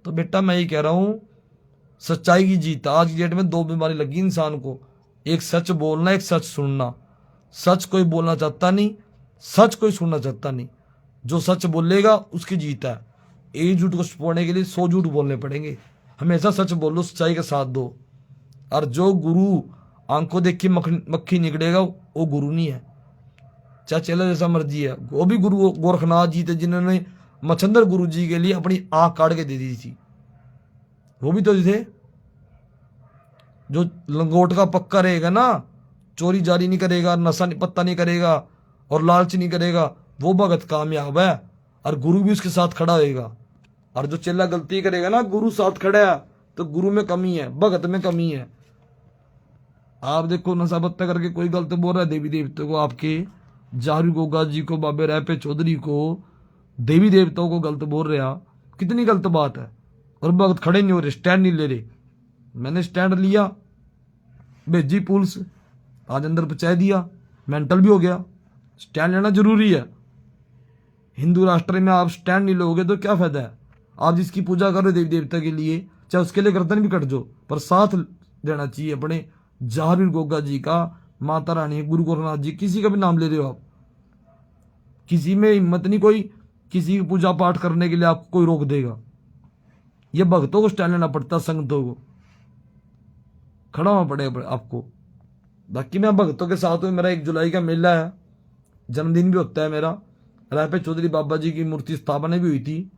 तो बेटा मैं ये कह रहा हूं सच्चाई की जीत। आज की डेट में दो बीमारी लगी इंसान को, एक सच बोलना, एक सच सुनना। सच कोई बोलना चाहता नहीं, सच कोई सुनना चाहता नहीं। जो सच बोलेगा उसकी जीत है। एक झूठ को छुपाने के लिए 100 झूठ बोलने पड़ेंगे। हमेशा सच बोलो, सच्चाई का साथ दो। और जो गुरु आंखों देख के मक्खी निकलेगा वो गुरु नहीं है, चाहे चेला जैसा मर्जी है। वो भी गुरु गोरखनाथ जी थे जिन्होंने मच्छंदर गुरु जी के लिए अपनी आंख काट के दे दी थी। वो भी तो थे। जो लंगोट का पक्का रहेगा ना, चोरी जारी नहीं करेगा, नशा पत्ता नहीं करेगा और लालच नहीं करेगा, वो भगत कामयाब है और गुरु भी उसके साथ खड़ा होएगा। और जो चेला गलती करेगा ना, गुरु साथ खड़ा है तो गुरु में कमी है, भगत में कमी है। आप देखो नशा पत्ता करके कोई गलत बोल रहा है देवी देवताओं को, आपके जाहरू गोगा जी को, बाबे रायपे चौधरी को, देवी देवताओं को गलत बोल रहा, कितनी गलत बात है। और भगत खड़े नहीं हो रहे, स्टैंड नहीं ले रहे। मैंने स्टैंड लिया, भेजी पुलिस, आज अंदर पहुंचा दिया, मेंटल भी हो गया। स्टैंड लेना जरूरी है। हिंदू राष्ट्र में आप स्टैंड नहीं लोगे तो क्या फायदा है। आप जिसकी पूजा करो देवी देवता के लिए, चाहे उसके लिए गर्दन भी कट जाओ, पर साथ देना चाहिए अपने जाहरू गोगा जी का, माता रानी, गुरु गोरखनाथ जी, किसी का भी नाम ले रहे हो आप। किसी में हिम्मत नहीं कोई किसी की पूजा पाठ करने के लिए आपको कोई रोक देगा। ये भक्तों को स्टैंड लेना पड़ता, संगतों को खड़ा होना पड़ेगा आपको। बाकी मैं भक्तों के साथ हूँ। मेरा 1 जुलाई का मेला है, जन्मदिन भी होता है मेरा। रायपे चौधरी बाबा जी की मूर्ति स्थापना भी हुई थी।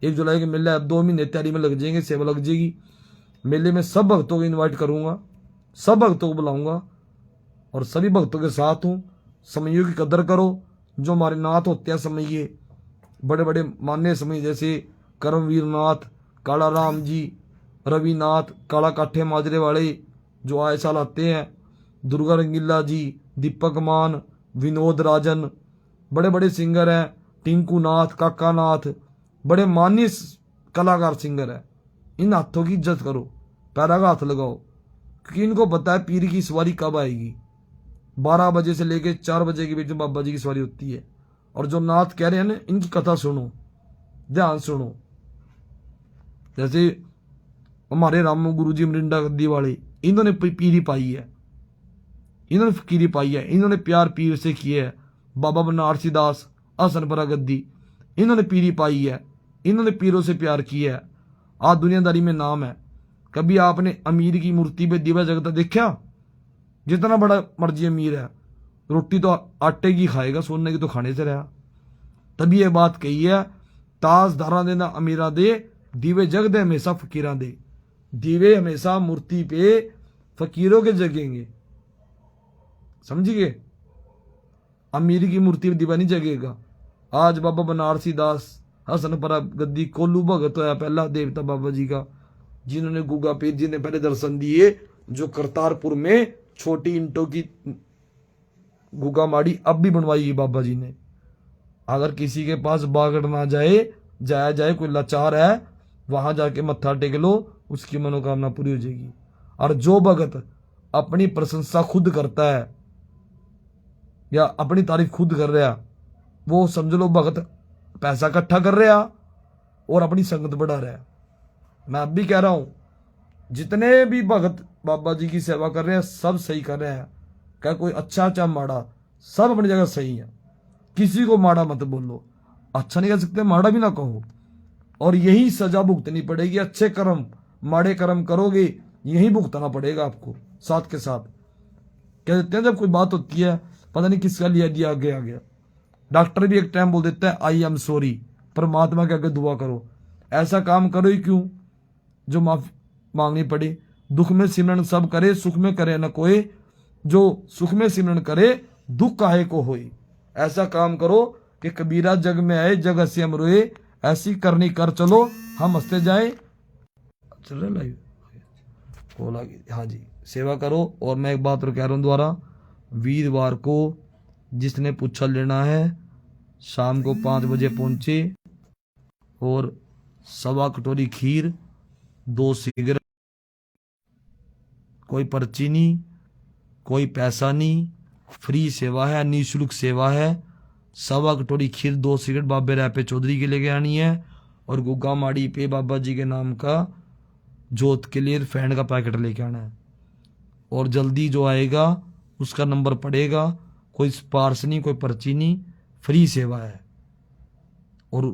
1 जुलाई का मेला है, 2 महीने तैयारी में लग जाएंगे, सेवा लग जाएगी। मेले में सब भक्तों को इन्वाइट करूंगा, सब भक्तों को बुलाऊंगा और सभी भक्तों के साथ हूँ। समइयों की कदर करो। जो हमारे नाथ होते हैं समइये, बड़े बड़े मान्य समय जैसे करमवीर नाथ, काला राम जी, रविनाथ, काला काठे माजरे वाले जो आए साल आते हैं, दुर्गा रंगीला जी, दीपक मान, विनोद राजन, बड़े बड़े सिंगर हैं, टिंकू नाथ, काका नाथ, बड़े मान्य कलाकार सिंगर हैं। इन हाथों की इज्जत करो, पैरा का हाथ लगाओ, क्योंकि इनको पता है पीर की सवारी कब आएगी। 12 बजे से लेकर 4 बजे के बीच में बाबा जी की सवारी होती है। और जो नाथ कह रहे हैं ना, इनकी कथा सुनो, ध्यान सुनो। जैसे हमारे रामू गुरु जी मरिंडा गद्दी वाले, इन्होंने पीरी पाई है, इन्होंने फकीरी पाई है, इन्होंने प्यार पीर से किया है। बाबा बनारसी दास, हसनपुरा गद्दी, इन्होंने पीरी पाई है, इन्होंने पीरों से प्यार किया है। आज दुनियादारी में नाम है। कभी आपने अमीर की मूर्ति पे दीवा जगता देखा? जितना बड़ा मर्जी अमीर है, रोटी तो आटे की खाएगा, सोने की तो खाने से रहा। तभी ये बात कही है, ताज धारा देना अमीरा दे, दीवे जग दे हमेशा फकीरा दे। दीवे हमेशा मूर्ति पे फकीरों के जगेंगे, समझिए। अमीर की मूर्ति पे दीवा नहीं जगेगा। आज बाबा बनारसी दास, हसनपुरा गद्दी, कोल्लू भगत होया पहला देवता बाबा जी का, जिन्होंने गुगा पीर जी ने पहले दर्शन दिए, जो करतारपुर में छोटी ईंटों की गुगा माड़ी अब भी बनवाई है बाबा जी ने। अगर किसी के पास बागड़ ना जाया जाए, कोई लाचार है, वहां जाके मत्था टेक लो, उसकी मनोकामना पूरी हो जाएगी। और जो भगत अपनी प्रशंसा खुद करता है या अपनी तारीफ खुद कर रहा, वो समझ लो भगत पैसा इकट्ठा कर रहा और अपनी संगत बढ़ा रहा। मैं अब भी कह रहा हूं, जितने भी भगत बाबा जी की सेवा कर रहे हैं सब सही कर रहे हैं। क्या कोई अच्छा चाहे माड़ा, सब अपनी जगह सही है। किसी को माड़ा मत बोलो, अच्छा नहीं कह सकते, माड़ा भी ना कहो। और यही सजा भुगतनी पड़ेगी। अच्छे कर्म माड़े कर्म करोगे, यही भुगतना पड़ेगा आपको साथ के साथ। कह देते हैं जब कोई बात होती है, पता नहीं किसका लिया दिया आगे आ गया। डॉक्टर भी एक टाइम बोल देता है आई एम सॉरी, परमात्मा के आगे दुआ करो। ऐसा काम करो ही क्यों जो माफी मांगनी पड़े। दुख में सिमरन सब करे, सुख में करे न कोई, जो सुख में सिमरन करे दुख काहे को होए। ऐसा काम करो कि कबीरा जग में आए, जग हंसे हम रोए। ऐसी करनी कर चलो, हम हंसते जाए। चल रहा लाइव, कॉल आ गई, हाँ जी। सेवा करो। और मैं एक बात और कह रहा हूँ दोबारा, वीरवार को जिसने पुच्छर लेना है शाम को 5 बजे पहुंचे और 1.25 कटोरी खीर, 2 सिगरेट, कोई पर्ची नहीं, कोई पैसा नहीं, फ्री सेवा है, निःशुल्क सेवा है। 1.25 कटोरी खीर, 2 सिगरेट बाबे रैपे चौधरी के लेके आनी है और गुग्गा माड़ी पे बाबा जी के नाम का जोत के लिए फैन का पैकेट लेके आना है। और जल्दी जो आएगा उसका नंबर पड़ेगा, कोई स्पार्स नहीं, कोई पर्ची नहीं, फ्री सेवा है। और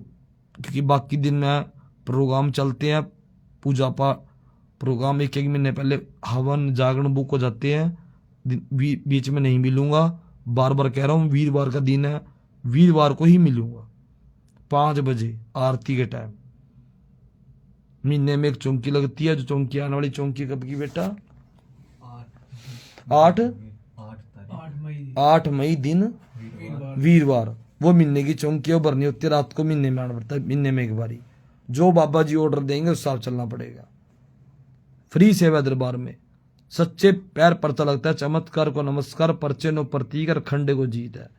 क्योंकि बाकी दिन में प्रोग्राम चलते हैं, पूजा पाठ प्रोग्राम 1-1 महीने पहले हवन जागरण बुक हो जाते हैं, बीच में नहीं मिलूंगा। बार बार कह रहा हूँ, वीरवार का दिन है, वीरवार को ही मिलूंगा 5 बजे आरती के टाइम। महीने में एक चौंकी लगती है, जो चौंकी आने वाली चौंकी कब की बेटा? 8 मई दिन वीरवार। वो महीने की चौंकियां भरनी होती है, रात को महीने में आना पड़ता है, महीने में एक बारी। जो बाबा जी ऑर्डर देंगे उस हिसाब चलना पड़ेगा। फ्री सेवा दरबार में, सच्चे पैर परता लगता है, चमत्कार को नमस्कार, परचे नो प्रतीक और खंडे को जीत है।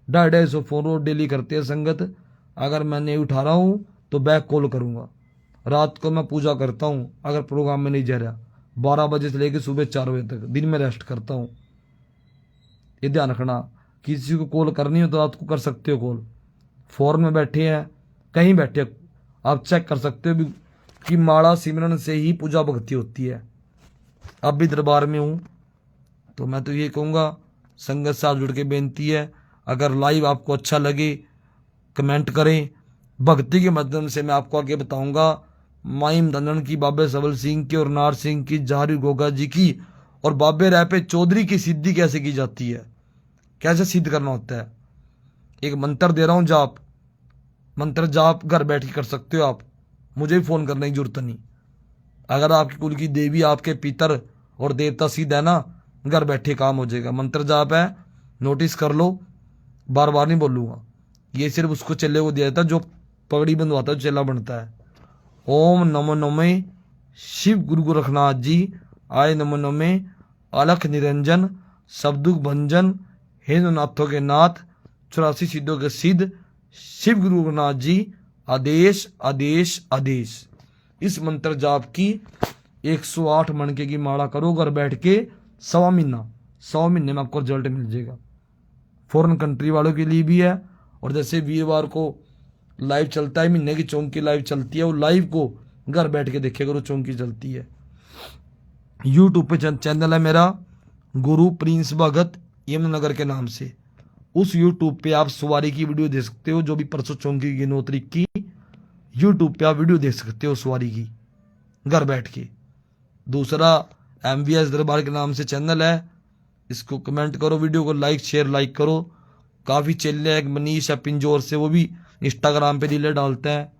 250 फोन डेली करते हैं संगत। अगर मैं नहीं उठा रहा हूं तो बैक कॉल करूंगा। रात को मैं पूजा करता हूं, अगर प्रोग्राम में नहीं जा रहा 12 बजे से लेकर सुबह 4 बजे तक, दिन में रेस्ट करता हूं। ये ध्यान रखना, किसी को कॉल करनी हो तो रात को कर सकते हो कॉल। फॉरन में बैठे हैं, कहीं बैठे आप चेक कर सकते हो भी कि माला सिमरन से ही पूजा भक्ति होती है। अब भी दरबार में हूं तो मैं तो ये कहूंगा, संगत से आप जुड़ के बेनती है, अगर लाइव आपको अच्छा लगे कमेंट करें। भक्ति के माध्यम से मैं आपको आगे बताऊंगा माइम दंदन की, बाबे सबल सिंह की और नार सिंह की, जहारी गोगा जी की और बाबे रैपे चौधरी की सिद्धि कैसे की जाती है, कैसे सिद्ध करना होता है। एक मंत्र दे रहा हूं जाप, मंत्र जाप घर बैठ के कर सकते हो आप, मुझे भी फोन करने की जरूरत नहीं। अगर आपकी कुल की देवी आपके पितर और देवता सिद्ध है ना, घर बैठे काम हो जाएगा। मंत्र जाप है, नोटिस कर लो, बार बार नहीं बोलूंगा। ये सिर्फ उसको चेले को दिया जाता है जो पगड़ी बंधवाता है, चेला बनता है। ओम नमो नमे शिव गुरु गोरखनाथ जी, आय नमो नमे अलख निरंजन, सबदुख भंजन, हे नाथों के नाथ, 84 सिद्धों के सिद्ध, शिव गुरु गोरखनाथ जी, आदेश आदेश आदेश। इस मंत्र जाप की 108 मणके की माला करो घर बैठ के, 1.25 महीना, 100 महीने में आपको रिजल्ट मिल जाएगा। फॉरेन कंट्री वालों के लिए भी है। और जैसे वीरवार को लाइव चलता है, महीने की चौंकी लाइव चलती है, वो लाइव को घर बैठ के देखे करो, चौंकी चलती है। यूट्यूब पे चैनल है मेरा गुरु प्रिंस भगत यमुनानगर के नाम से। उस यूट्यूब पे आप सवारी की वीडियो देख सकते हो, जो भी परसों चौंकी की 9 तारीख की यूट्यूब पे आप वीडियो देख सकते हो सवारी की घर बैठ के। दूसरा MVS दरबार के नाम से चैनल है, इसको कमेंट करो, वीडियो को लाइक शेयर लाइक करो। काफ़ी चैनल है, एक मनीष है पिंजौर से, वो भी इंस्टाग्राम पे रीले डालता है,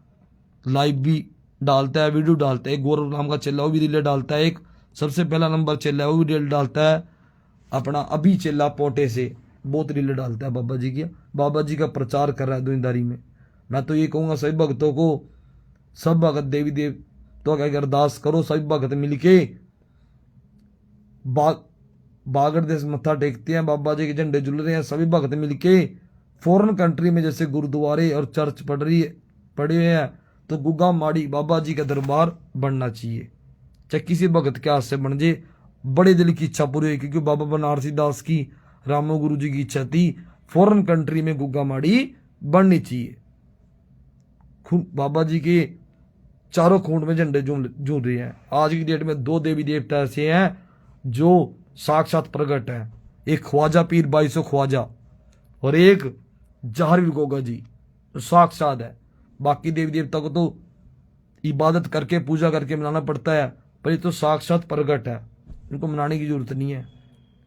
लाइव भी डालता है, वीडियो डालता है। एक गौरव नाम का चेला वो भी रीले डालता है। एक सबसे पहला नंबर चेला है वो भी रील डालता है। अपना अभी चेला पोटे से बहुत रीले डालता है, बाबा जी का प्रचार कर रहा है दुनियादारी में। मैं तो ये कहूँगा सभी भक्तों को, सब भगत देवी देवता का अरदास करो, सभी भगत मिलके बागड़ देश मत्था टेकते हैं, बाबा जी के झंडे झुल रहे हैं, सभी भक्त मिलके। फॉरेन कंट्री में जैसे गुरुद्वारे और चर्च पड़े हुए हैं, तो गुग्गा माड़ी बाबा जी का दरबार बनना चाहिए। चाहे किसी भगत के हाथ से बन जाए, बड़े दिल की इच्छा पूरी हुई, क्योंकि बाबा बनारसी दास की, रामो गुरु जी की इच्छा थी फॉरेन कंट्री में गुग्गा माड़ी बननी चाहिए। बाबा जी के चारों खूंट में झंडे झूल रहे हैं। आज की डेट में 2 देवी देवता ऐसे हैं जो साक्षात प्रकट है, एक ख्वाजा पीर 2200 ख्वाजा और एक जहारी गोगा जी जो साक्षात है। बाकी देवी देवता को तो इबादत करके पूजा करके मनाना पड़ता है, पर ये तो साक्षात प्रकट है, इनको मनाने की जरूरत नहीं है।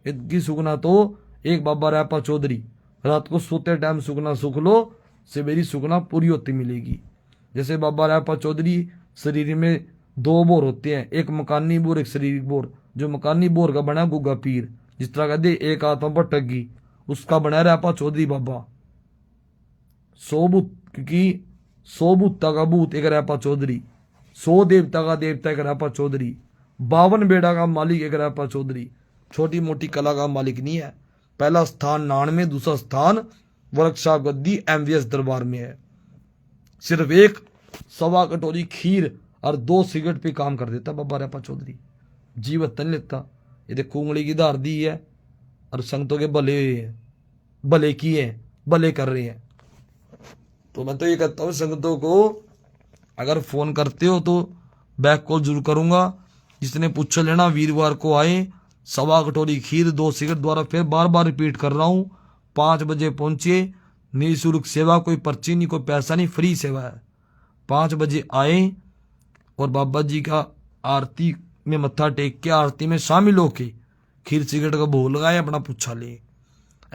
इनकी सुखना तो एक बाबा रैपा चौधरी, रात को सोते टाइम सुखना सुख लो, सवेरी सुखना पूरी होती मिलेगी। जैसे बाबा रैपा चौधरी शरीर में 2 बोर होते हैं, एक मकानी बोर एक शरीरिक बोर। जो मकानी बोर का बना गुग्गा पीर, जिस तरह कहते एक आत्मा भटक गई, उसका बना रैपा चौधरी बाबा। 100 भूत, क्योंकि 100 भूता का भूत एक रैपा चौधरी, 100 देवता का देवता एक रैपा चौधरी। 52 बेड़ा का मालिक एक रैपा चौधरी, छोटी मोटी कला का मालिक नहीं है। पहला स्थान 99, दूसरा स्थान वर्कशॉप गद्दी MVS दरबार में है। सिर्फ एक सवा कटोरी खीर और 2 सिगरेट पे काम कर देता बाबा रैपा चौधरी, जीवत नहीं लेता। ये देखो उंगली की धार दी है और संगतों के भले किए हैं, भले कर रहे हैं। तो मैं तो ये कहता हूँ संगतों को, अगर फोन करते हो तो बैक कॉल जरूर करूंगा। जिसने पूछ लेना वीरवार को आए, सवा कटोरी खीर 2 सिगरेट, द्वारा फिर बार बार रिपीट कर रहा हूँ, 5 बजे पहुंचे, निःशुल्क सेवा, कोई पर्ची नहीं, कोई पैसा नहीं, फ्री सेवा है। 5 बजे आए और बाबा जी का आरती में मत्था टेक के आरती में शामिल होके खीर सिगरेट का भोग लगाए, अपना पूछा ले।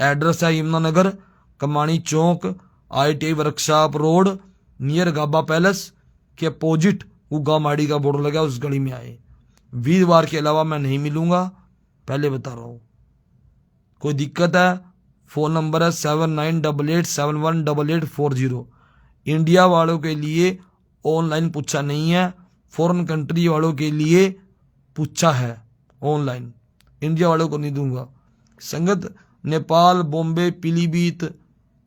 एड्रेस है यमुनानगर, कमानी चौक, ITI वर्कशॉप रोड, नियर गाबा पैलेस के अपोजिट उगा माड़ी का बोर्ड लगा, उस गली में आए। वीरवार के अलावा मैं नहीं मिलूंगा, पहले बता रहा हूं। कोई दिक्कत है, फोन नंबर है 7988718840। इंडिया वालों के लिए ऑनलाइन पूछा नहीं है, फॉरेन कंट्री वालों के लिए पूछा है ऑनलाइन, इंडिया वालों को नहीं दूंगा। संगत नेपाल, बॉम्बे, पीलीभीत,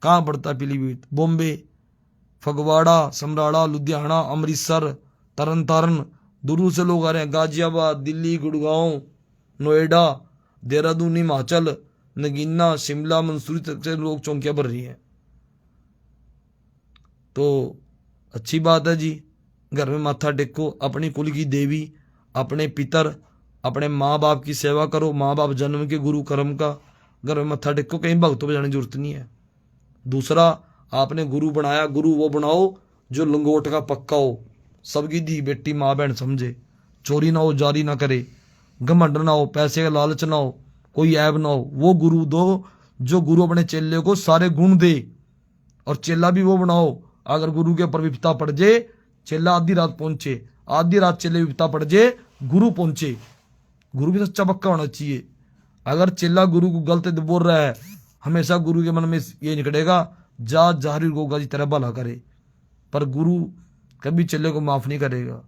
कहाँ पड़ता है पीलीभीत, बॉम्बे, फगवाड़ा, समराड़ा, लुधियाना, अमृतसर, तरन तारण, दूर से लोग आ रहे हैं। गाजियाबाद, दिल्ली, गुड़गांव, नोएडा, देहरादून, हिमाचल, नगीना, शिमला, मंसूरी तक से लोग चौंकियां भर रही हैं। तो अच्छी बात है जी, घर में माथा टेको, अपनी कुल की देवी, अपने पितर, अपने माँ बाप की सेवा करो, माँ बाप जन्म के गुरु कर्म का, घर में मत्था टेको, कहीं भक्तों पर जाने की जरूरत नहीं है। दूसरा, आपने गुरु बनाया, गुरु वो बनाओ जो लंगोट का पक्का हो, सबकी धी बेटी माँ बहन समझे, चोरी ना हो, जारी ना करे, घमंड ना हो, पैसे का लालच ना हो, कोई ऐब ना हो। वो गुरु दो जो गुरु अपने चेले को सारे गुण दे, और चेला भी वो बनाओ, अगर गुरु के ऊपर विपता पड़ जाए, चेला आधी रात पहुंचे, आधी रात चेले विपता पड़ जाए, गुरु पहुंचे। गुरु भी सच्चा पक्का होना चाहिए। अगर चेला गुरु को गलत बोल रहा है, हमेशा गुरु के मन में ये निकलेगा, जा जाहिर होगा जी तेरा भला करे, पर गुरु कभी चेले को माफ नहीं करेगा।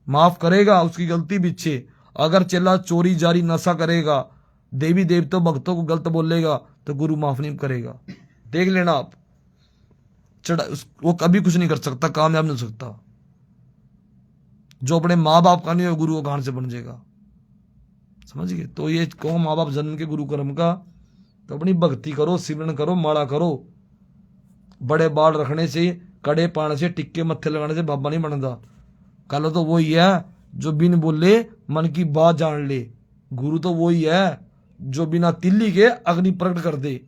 माफ करेगा उसकी गलती पीछे। अगर चेला चोरी जारी नशा करेगा, देवी देवता भक्तों को गलत बोलेगा, तो गुरु माफ नहीं करेगा। देख लेना आप, वो कभी कुछ नहीं कर सकता, कामयाब नहीं हो सकता। जो अपने माँ बाप का नहीं हो, गुरु कहां से बन जाएगा, समझ गए। तो ये कहो माँ बाप जन्म के गुरु कर्म का, तो अपनी भक्ति करो, सिमरन करो, माड़ा करो। बड़े बाल रखने से, कड़े पाने से, टिक्के मत्थे लगाने से बाबा नहीं बनता। कल तो वही है जो बिन बोले मन की बात जान ले। गुरु तो वही है जो बिना तिल्ली के अग्नि प्रकट कर दे,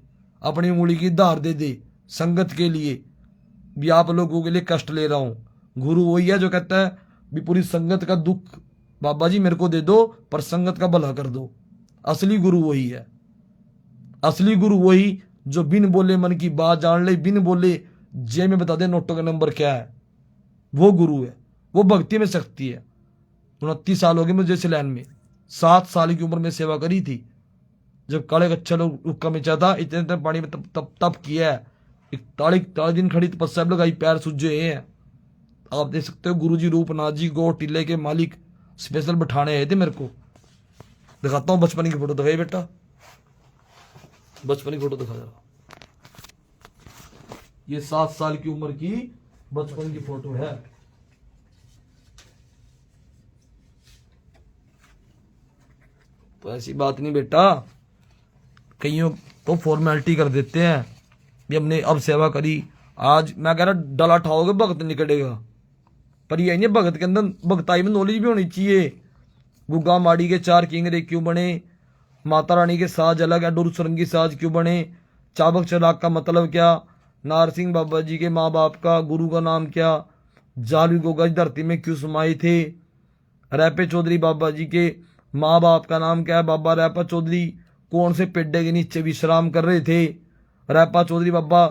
अपनी उंगली की धार दे संगत के लिए भी, आप लोगों के लिए कष्ट ले रहा हूं। गुरु वही है जो कहता है भी पूरी संगत का दुख बाबा जी मेरे को दे दो, पर संगत का भला कर दो। असली गुरु वही है, असली गुरु वही जो बिन बोले मन की बात जान ले, बिन बोले जे में बता दे नोटों का नंबर क्या है। वो गुरु है, वो भक्ति में शक्ति है। 29 साल हो गए मुझे इस लाइन में, 7 साल की उम्र में सेवा करी थी। जब काले कच्चा लोग रुक्का में चाहता, इतने पानी में तप किया है, 41 दिन खड़ी तपस्या लगाई, पैर सूजे हैं। आप देख सकते हो गुरु जी रूपनाथ जी गो टिल्ले के मालिक स्पेशल बिठाने आए थे मेरे को। दिखाता हूँ बचपन की फोटो, दिखाई बेटा, बचपन की फोटो दिखा जरा। ये 7 साल की उम्र की बचपन की फोटो है। तो ऐसी बात नहीं बेटा, कईयों तो फॉर्मेलिटी कर देते हैं भी हमने अब सेवा करी। आज मैं कह रहा डला ठाओगे भगत निकलेगा, पर ये नहीं, भगत के अंदर भगताई में नॉलेज भी होनी चाहिए। गुग्गा माड़ी के 4 किंगरे क्यों बने, माता रानी के साज अलग है, डुर सुरंगी साज क्यों बने, चाबक चराग का मतलब क्या, नारसिंह बाबा जी के माँ बाप का गुरु का नाम क्या, जालू गोगा धरती में क्यों समाये थे, रैपे चौधरी बाबा जी के माँ बाप का नाम क्या है, बाबा रैपा चौधरी कौन से पेड्डे के नीचे विश्राम कर रहे थे, रैपा चौधरी बाबा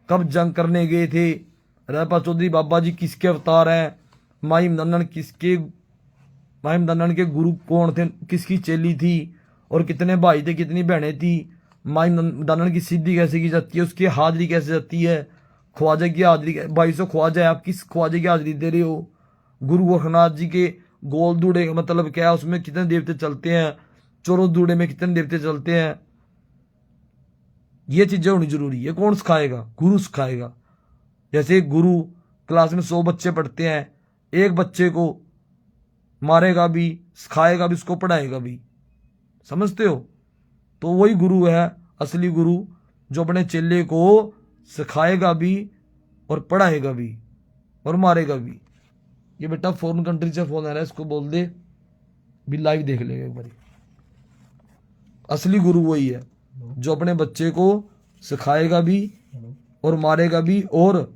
कब जंग करने गए थे, रैपा चौधरी बाबा जी किसके अवतार हैं, माहिम दन्नन के गुरु कौन थे, किसकी चेली थी, और कितने भाई थे, कितनी बहनें थी, माहिम दन्नन की सिद्धि कैसे की जाती है, उसकी हाजिरी कैसे जाती है, ख्वाजा की हाजिरी, भाई सो ख्वाजा है, आप किस ख्वाजे की हाजिरी दे रहे हो, गुरु गोरखनाथ जी के गोल दूड़े का मतलब क्या है, उसमें कितने देवते चलते हैं, चौरस दूड़े में कितने देवते चलते हैं, ये चीजें होनी जरूरी है। कौन सिखाएगा? गुरु सिखाएगा। जैसे एक गुरु क्लास में 100 बच्चे पढ़ते हैं, एक बच्चे को मारेगा भी, सिखाएगा भी, उसको पढ़ाएगा भी, समझते हो? तो वही गुरु है असली गुरु, जो अपने चेले को सिखाएगा भी और पढ़ाएगा भी और मारेगा भी। ये बेटा फॉरेन कंट्री से फोन आ रहा है, इसको बोल दे भी लाइव देख लेगा एक बार। असली गुरु वही है जो अपने बच्चे को सिखाएगा भी और मारेगा भी, और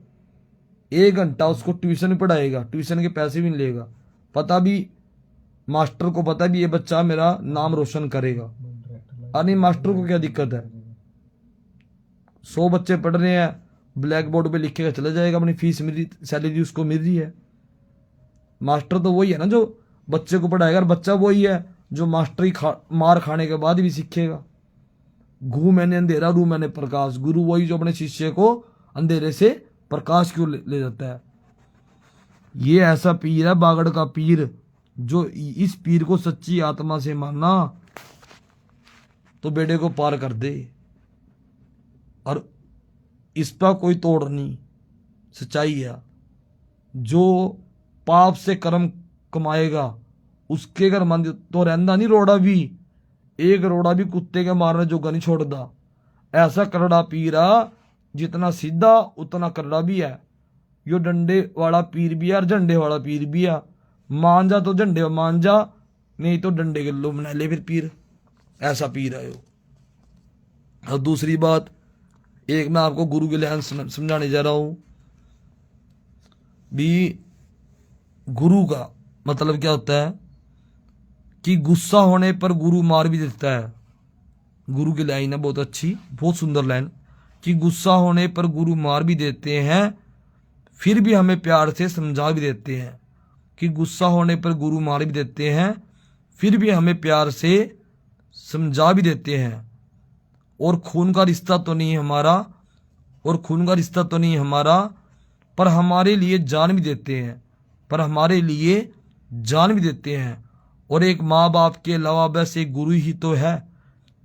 1 घंटा उसको ट्यूशन पढ़ाएगा, ट्यूशन के पैसे भी नहीं लेगा। पता भी, मास्टर को पता भी ये बच्चा मेरा नाम रोशन करेगा। नहीं, मास्टर को क्या दिक्कत है, 100 बच्चे पढ़ रहे हैं, ब्लैक बोर्ड पे लिखेगा, चला जाएगा, अपनी फीस मिल रही, सैलरी उसको मिल रही है। मास्टर तो वही है ना जो बच्चे को पढ़ाएगा, और बच्चा वही है जो मास्टरी मार खाने के बाद भी सीखेगा। घू मैंने अंधेरा, रू मैंने प्रकाश। गुरु वही जो अपने शिष्य को अंधेरे से प्रकाश की ओर ले जाता है। ये ऐसा पीर है बागड़ का पीर, जो इस पीर को सच्ची आत्मा से मानना तो बेड़े को पार कर दे, और इस पर कोई तोड़ नहीं। सच्चाई है, जो पाप से कर्म कमाएगा उसके घर मन तो रहंदा नहीं रोड़ा भी, एक रोड़ा भी कुत्ते के मारने जोगा नहीं छोड़दा। ऐसा करड़ा पीरा, जितना सीधा उतना करड़ा भी है। यो डंडे वाला पीर भी है और झंडे वाला पीर भी है। मान जा तो झंडे मान जा, नहीं तो डंडे के लो बना ले फिर पीर। ऐसा पीर है यो। और दूसरी बात, एक मैं आपको गुरु के लिए समझाने जा रहा हूं भी। गुरु का मतलब क्या होता है कि गुस्सा होने पर गुरु मार भी देता है। गुरु की लाइन है बहुत अच्छी, बहुत सुंदर लाइन, कि गुस्सा होने पर गुरु मार भी देते हैं, फिर भी हमें प्यार से समझा भी देते हैं। कि गुस्सा होने पर गुरु मार भी देते हैं, फिर भी हमें प्यार से समझा भी देते हैं। और खून का रिश्ता तो नहीं हमारा, और खून का रिश्ता तो नहीं हमारा, पर हमारे लिए जान भी देते हैं, पर हमारे लिए जान भी देते हैं। और एक माँ बाप के अलावा वैसे गुरु ही तो है,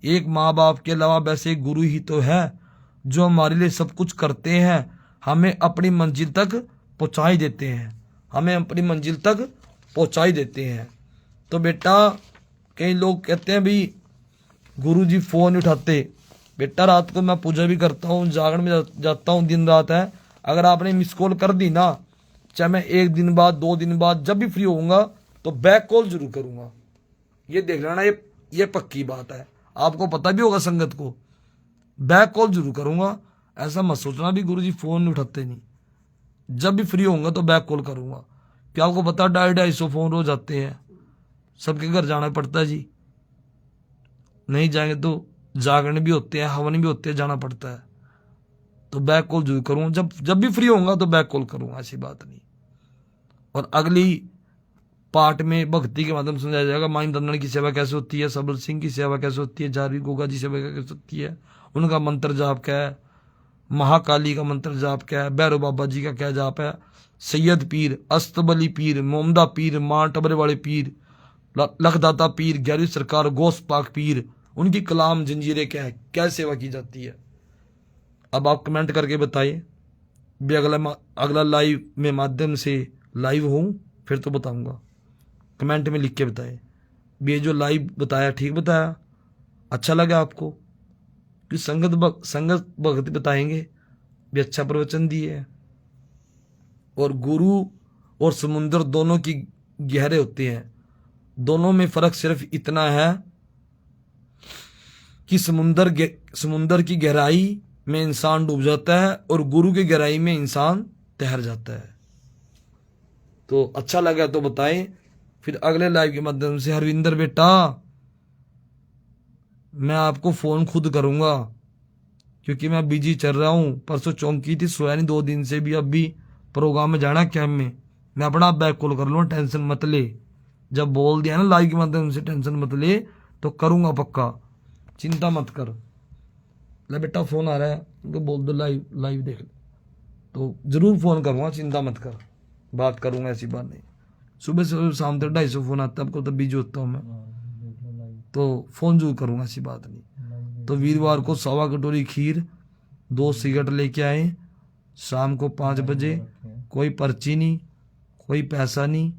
एक माँ बाप के अलावा वैसे गुरु ही तो है, जो हमारे लिए सब कुछ करते हैं, हमें अपनी मंजिल तक पहुँचा ही देते हैं, हमें अपनी मंजिल तक पहुँचा ही देते हैं। तो बेटा, कई लोग कहते हैं भी गुरुजी फोन नहीं उठाते। बेटा, रात को मैं पूजा भी करता हूँ, जागरण में जाता हूँ, दिन रात है। अगर आपने मिस कॉल कर दी ना, चाहे मैं 1 दिन बाद 2 दिन बाद जब भी फ्री होऊंगा तो बैक कॉल जरूर करूंगा। ये देख लेना, ये पक्की बात है। आपको पता भी होगा संगत को, बैक कॉल जरूर करूंगा। ऐसा मत सोचना भी गुरुजी फोन नहीं उठाते नहीं। जब भी फ्री होऊंगा तो बैक कॉल करूंगा। क्या आपको पता 250-250 फोन रोज आते हैं, सबके घर जाना पड़ता है जी। नहीं जाएंगे तो जागरण भी होते हैं, हवन भी होते हैं, जाना पड़ता है। तो बैक कॉल जरूर करूंगा, जब भी फ्री होऊंगा तो बैक कॉल करूंगा, ऐसी बात नहीं। और अगली पार्ट में भक्ति के माध्यम से समझाया जाएगा माइन दंदन की सेवा कैसे होती है, सबल सिंह की सेवा कैसे होती है, जारवी गोगा जी सेवा कैसे होती है, उनका मंत्र जाप क्या है, महाकाली का मंत्र जाप क्या है, भैरव बाबा जी का क्या जाप है, सैयद पीर, अस्तबली पीर, मोमदा पीर, मां टबरे वाले पीर, लखदाता पीर, 11वीं सरकार, गौस पाक पीर, उनकी कलाम जंजीरें क्या है, क्या सेवा की जाती है। अब आप कमेंट करके बताइए भी। अगला लाइव में माध्यम से लाइव हूं फिर तो बताऊंगा। कमेंट में लिख के बताइए भी ये जो लाइव बताया ठीक बताया, अच्छा लगा आपको, कि संगत भक्ति बताएंगे भी, अच्छा प्रवचन दिए है। और गुरु और समुद्र दोनों की गहरे होते हैं, दोनों में फर्क सिर्फ इतना है कि समुद्र की गहराई में इंसान डूब जाता है और गुरु की गहराई में इंसान तैर जाता है। तो अच्छा लगा तो बताएं, फिर अगले लाइव के माध्यम से। हरविंदर बेटा, मैं आपको फोन खुद करूंगा क्योंकि मैं बिजी चल रहा हूं। परसों चौंकी थी, सोया नहीं 2 दिन से भी। अब भी प्रोग्राम में जाना कैंप में, मैं अपना बैक कॉल कर लूँ, टेंशन मत ले। जब बोल दिया ना लाइव के माध्यम से टेंशन मत ले, तो करूंगा पक्का, चिंता मत कर। ले बेटा फोन आ रहा है, उनको बोल दो लाइव देख ले, तो जरूर फोन करूंगा, चिंता मत कर, बात करूंगा, ऐसी बात नहीं। सुबह से शाम तक 250 फोन आता है आपको, तब बिजी होता हूँ मैं, तो फ़ोन जरूर करूँगा, ऐसी बात नहीं। तो वीरवार को 1.25 कटोरी खीर, 2 सिगरेट लेके आए, शाम को 5 बजे। कोई पर्ची नहीं, कोई पैसा नहीं,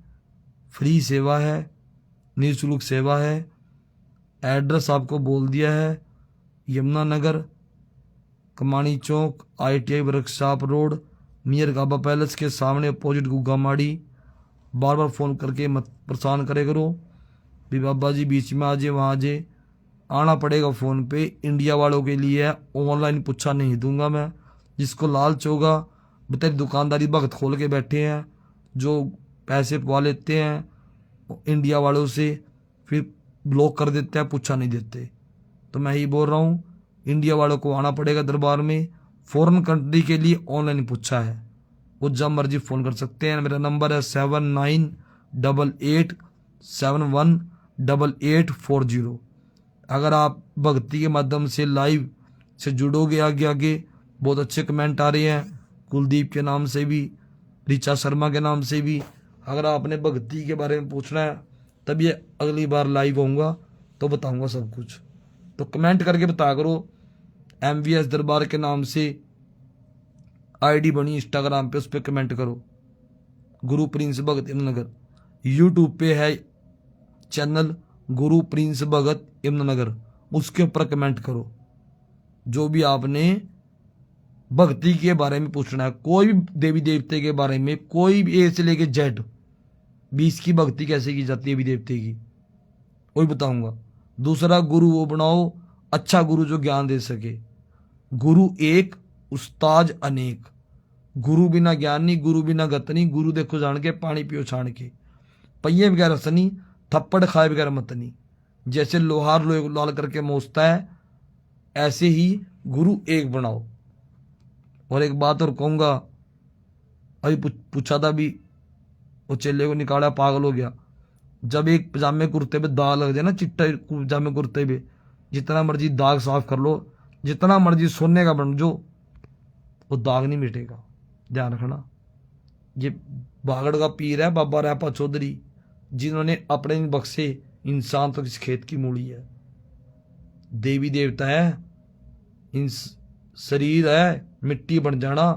फ्री सेवा है, निःशुल्क सेवा है। एड्रेस आपको बोल दिया है, यमुनानगर, कमानी चौक, ITI वर्कशॉप रोड, नियर गाबा पैलेस के सामने, अपोजिट गुग्गा माड़ी। बार बार फ़ोन करके मत परेशान करे करो भी बाबा जी बीच में आ जाए, वहाँ आ जाए, आना पड़ेगा फ़ोन पे। इंडिया वालों के लिए है, ऑनलाइन पूछा नहीं दूंगा मैं। जिसको लालच होगा, बताइए, दुकानदारी भगत खोल के बैठे हैं जो पैसे पवा लेते हैं इंडिया वालों से, फिर ब्लॉक कर देते हैं, पूछा नहीं देते। तो मैं ही बोल रहा हूँ, इंडिया वालों को आना पड़ेगा दरबार में। फॉरेन कंट्री के लिए ऑनलाइन पूछा है, वो जब मर्जी फ़ोन कर सकते हैं। मेरा नंबर है 7988718840। अगर आप भक्ति के माध्यम से लाइव से जुड़ोगे, आगे आगे बहुत अच्छे कमेंट आ रहे हैं, कुलदीप के नाम से भी, ऋचा शर्मा के नाम से भी। अगर आपने भक्ति के बारे में पूछना है, तब ये अगली बार लाइव होऊंगा तो बताऊंगा सब कुछ। तो कमेंट करके बता करो। MVS दरबार के नाम से ID बनी इंस्टाग्राम पे, उस पर कमेंट करो, गुरु प्रिंस भगत यमुनानगर। यूट्यूब पे है चैनल गुरु प्रिंस भगत यमुनानगर, उसके ऊपर कमेंट करो जो भी आपने भक्ति के बारे में पूछना है। कोई भी देवी देवते के बारे में, कोई भी A से लेके Z 20 की भक्ति कैसे की जाती है देवी देवते की, वही बताऊंगा। दूसरा, गुरु वो बनाओ, अच्छा गुरु जो ज्ञान दे सके। गुरु एक, उस्ताद अनेक। गुरु बिना ज्ञान नहीं, गुरु बिना गत नहीं। गुरु देखो जान के, पानी पियो छान के। पहिए बगैर हंसनी, थप्पड़ खाए बगैर मतनी। जैसे लोहार लोहे को लाल करके मोचता है, ऐसे ही गुरु एक बनाओ। और एक बात और कहूंगा, अभी पूछा था भी, वो चेले को निकाला, पागल हो गया। जब एक पजामे कुर्ते पे दाग लग जाए ना, चिट्टा पजामे कुर्ते पे, जितना मर्जी दाग साफ कर लो, जितना मर्जी सोने का बन जो, वो दाग नहीं मिटेगा, ध्यान रखना। ये बागड़ का पीर है बाबा रैपा चौधरी, जिन्होंने अपने बक्से इंसान तक इस खेत की मूड़ी है। देवी देवता है, इन शरीर है, मिट्टी बन जाना।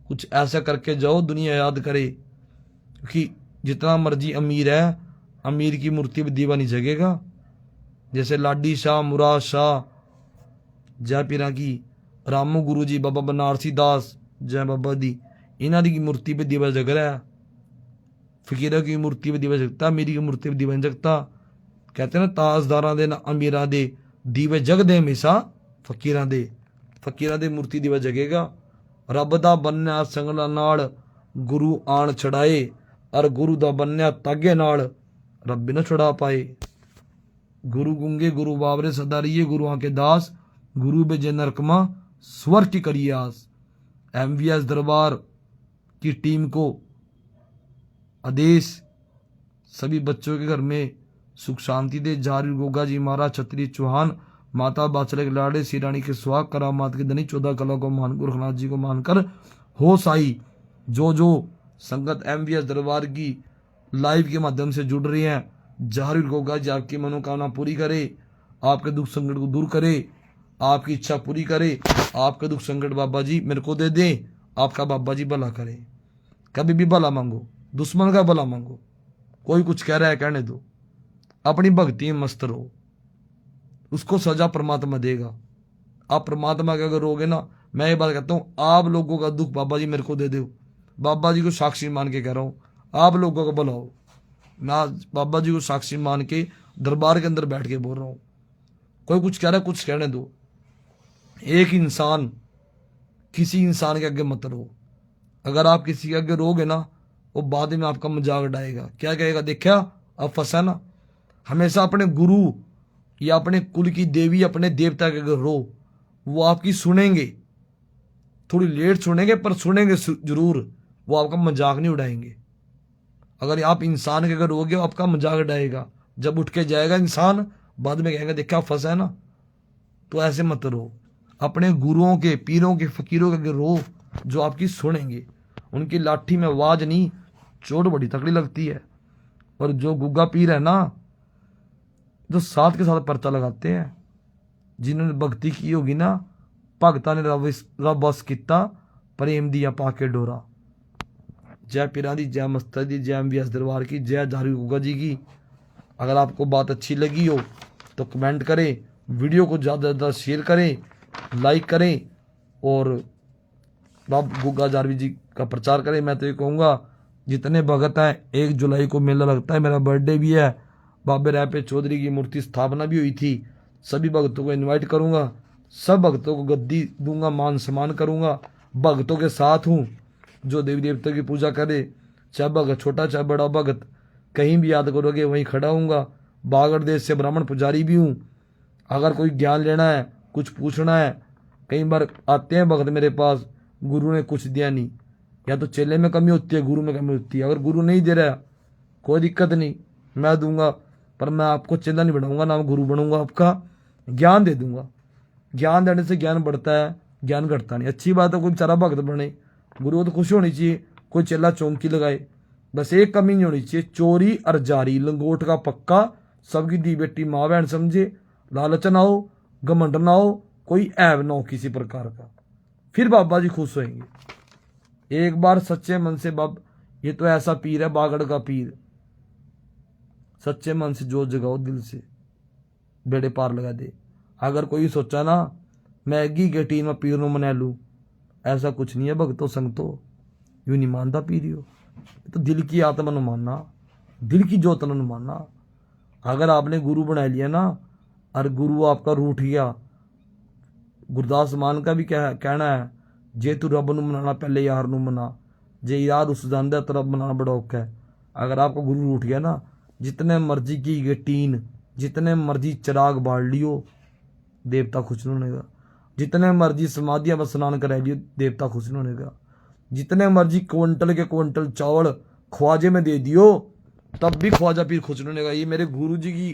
कुछ ऐसा करके जाओ, दुनिया याद करे। क्योंकि जितना मर्जी अमीर है, अमीर की मूर्ति पे दीवा नहीं जगेगा। जैसे लाडी शाह, मुराद शाह, जय पीरा की, रामू गुरु जी, बाबा बनारसी दास, जय बाबा दी, इन्हों की मूर्ति पे दीवा जग रहा है। फकीरों की मूर्ति पे दीवा जगता, मेरी की मूर्ति पे दीवा नहीं जगता। कहते हैं ना, ताजदारा दे ना अमीरा दे दीवे जगदे हमेशा फकीरा दे मूर्ति दीवा जगेगा। रब दा बन्या संगला नाल गुरु आण छड़ाए, और गुरु दा बन्या तागे नाल रब न छुड़ा पाए। गुरु गुंगे गुरु बावरे सदारिये, गुरुआं के दास, गुरु बेजे नरकमा स्वर की करिए आस। MVS दरबार की टीम को आदेश, सभी बच्चों के घर में सुख शांति दे। जारी गोगा जी महाराज छत्री चौहान, माता बाचले के लाड़े, श्री रानी के सुहाग, करामात के धनी, 14 कला को मान, गुरुनाथ जी को मानकर हो साई। जो संगत MVS दरबार की लाइव के माध्यम से जुड़ रही हैं, जाहिर गोगा जी आपकी मनोकामना पूरी करे, आपके दुख संकट को दूर करे, आपकी इच्छा पूरी करे। आपका दुख संकट बाबा जी मेरे को दे दे, आपका बाबा जी भला करे। कभी भी भला मांगो, दुश्मन का भला मांगो। कोई कुछ कह रहा है कहने दो, अपनी भक्ति में मस्त रहो, उसको सजा परमात्मा देगा। आप परमात्मा के अगर रोगे ना, मैं ये बात कहता हूँ, आप लोगों का दुख बाबा जी मेरे को दे दो। बाबा जी को साक्षी मान के कह रहा हूँ, आप लोगों का भला हो। मैं बाबा जी को साक्षी मान के दरबार के अंदर बैठ के बोल रहा हूँ। कोई कुछ कह रहा है, कुछ कहने दो। एक इंसान किसी इंसान के आगे मत रो। अगर आप किसी के आगे रोगे ना, वो बाद में आपका मजाक उड़ाएगा। क्या कहेगा, देखा अब फंसा ना। हमेशा अपने गुरु या अपने कुल की देवी, अपने देवता के अगर रो, वो आपकी सुनेंगे, थोड़ी लेट सुनेंगे पर सुनेंगे जरूर। वो आपका मजाक नहीं उड़ाएंगे। अगर आप इंसान के अगर रोगे, वो आपका मजाक उड़ाएगा। जब उठ के जाएगा इंसान, बाद में कहेगा देखा फंसा है ना। तो ऐसे मत रो। अपने गुरुओं के, पीरों के, फकीरों के अगर रो, जो आपकी सुनेंगे। उनकी लाठी में आवाज नहीं, चोट बड़ी तकड़ी लगती है। और जो गुग्गा पीर है ना, जो साथ के साथ पर्चा लगाते हैं, जिन्होंने भक्ति की होगी ना, भगता ने रब बस किता, प्रेम दिया पाके डोरा। जय पीरा दी, जय मस्ता दी, जय MVS दरबार की, जय धारी गुग्गा जी की। अगर आपको बात अच्छी लगी हो तो कमेंट करें, वीडियो को ज़्यादा से ज़्यादा शेयर करें, लाइक करें और बाबा गुग्गा जारवी जी का प्रचार करें। मैं तो ये कहूँगा जितने भगत हैं, 1 जुलाई को मेला लगता है, मेरा बर्थडे भी है, बाबे राय पे चौधरी की मूर्ति स्थापना भी हुई थी। सभी भक्तों को इनवाइट करूँगा, सब भक्तों को गद्दी दूंगा, मान सम्मान करूँगा, भक्तों के साथ हूँ। जो देवी देवता की पूजा करे, चाहे भगत छोटा चाहे बड़ा भगत, कहीं भी याद करोगे वहीं खड़ा हूँगा। बागड़ देश से ब्राह्मण पुजारी भी हूँ। अगर कोई ज्ञान लेना है, कुछ पूछना है, कई बार आते हैं भगत मेरे पास, गुरु ने कुछ दिया नहीं, या तो चेले में कमी होती है, गुरु में कमी होती है। अगर गुरु नहीं दे रहा, कोई दिक्कत नहीं, मैं दूंगा, पर मैं आपको चेला नहीं बनाऊंगा, ना गुरु बनूंगा, आपका ज्ञान दे दूंगा। ज्ञान देने से ज्ञान बढ़ता है, ज्ञान घटता नहीं। अच्छी बात है कोई बेचारा भगत बने, गुरु को तो खुशी होनी चाहिए, कोई चेला चौंकी लगाए। बस एक कमी नहीं होनी चाहिए, चोरी और जारी, लंगोट का पक्का, सबकी दी बेटी माँ बहन समझे, लालच ना हो, घमंड ना हो, कोई ऐब ना हो किसी प्रकार का, फिर बाबा जी खुश होंगे। एक बार सच्चे मन से ये तो ऐसा पीर है, बागड़ का पीर, सच्चे मन से जोत जगाओ, दिल से बेड़े पार लगा दे। अगर कोई सोचा ना मैगी के टीन में पीर नु मना लू, ऐसा कुछ नहीं है भक्तों संगतो, यूं नहीं मानता पीरियो। तो दिल की आत्मा नु मानना, दिल की जोत नु मानना। अगर आपने गुरु बना लिया ना, और गुरु आपका रूठ गया, गुरदास मान का भी कहना है, जे तू रब नू मनाना पहले यार नू मना, जे यार उस जान तो रब मनाना बड़ा औखा है। अगर आपका गुरु रूठ गया ना, जितने मर्जी की गए टीन, जितने मर्जी चिराग बाढ़ लियो, देवता खुश नहीं होनेगा। जितने मर्जी समाधियां में स्नान करा लियो, देवता खुश नहीं होनेगा। जितने मर्जी क्विंटल के क्विंटल चावल ख्वाजे में दे दियो, तब भी ख्वाजा पीर खुश नहीं होनेगा। ये मेरे गुरु जी की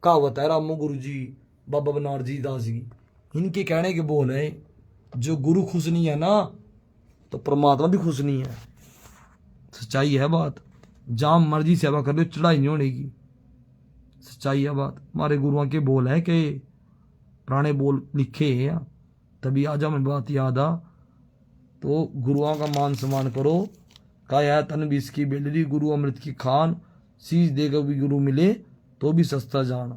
कहावत है, रामो गुरु जी, बाबा बनारसी दास जी, इनके कहने के बोल है। जो गुरु खुश नहीं है ना, तो परमात्मा भी खुश नहीं है। सच्चाई है बात, जहां मर्जी सेवा कर लो, चढ़ाई नहीं होने की, सच्चाई है बात। हमारे गुरुओं के बोल है कि पुराने बोल लिखे हैं, तभी आज हमें बात याद आ। तो गुरुओं का मान सम्मान करो। काया तन भी इसकी बेलरी, गुरु अमृत की खान, शीश देगा भी गुरु मिले तो भी सस्ता जान।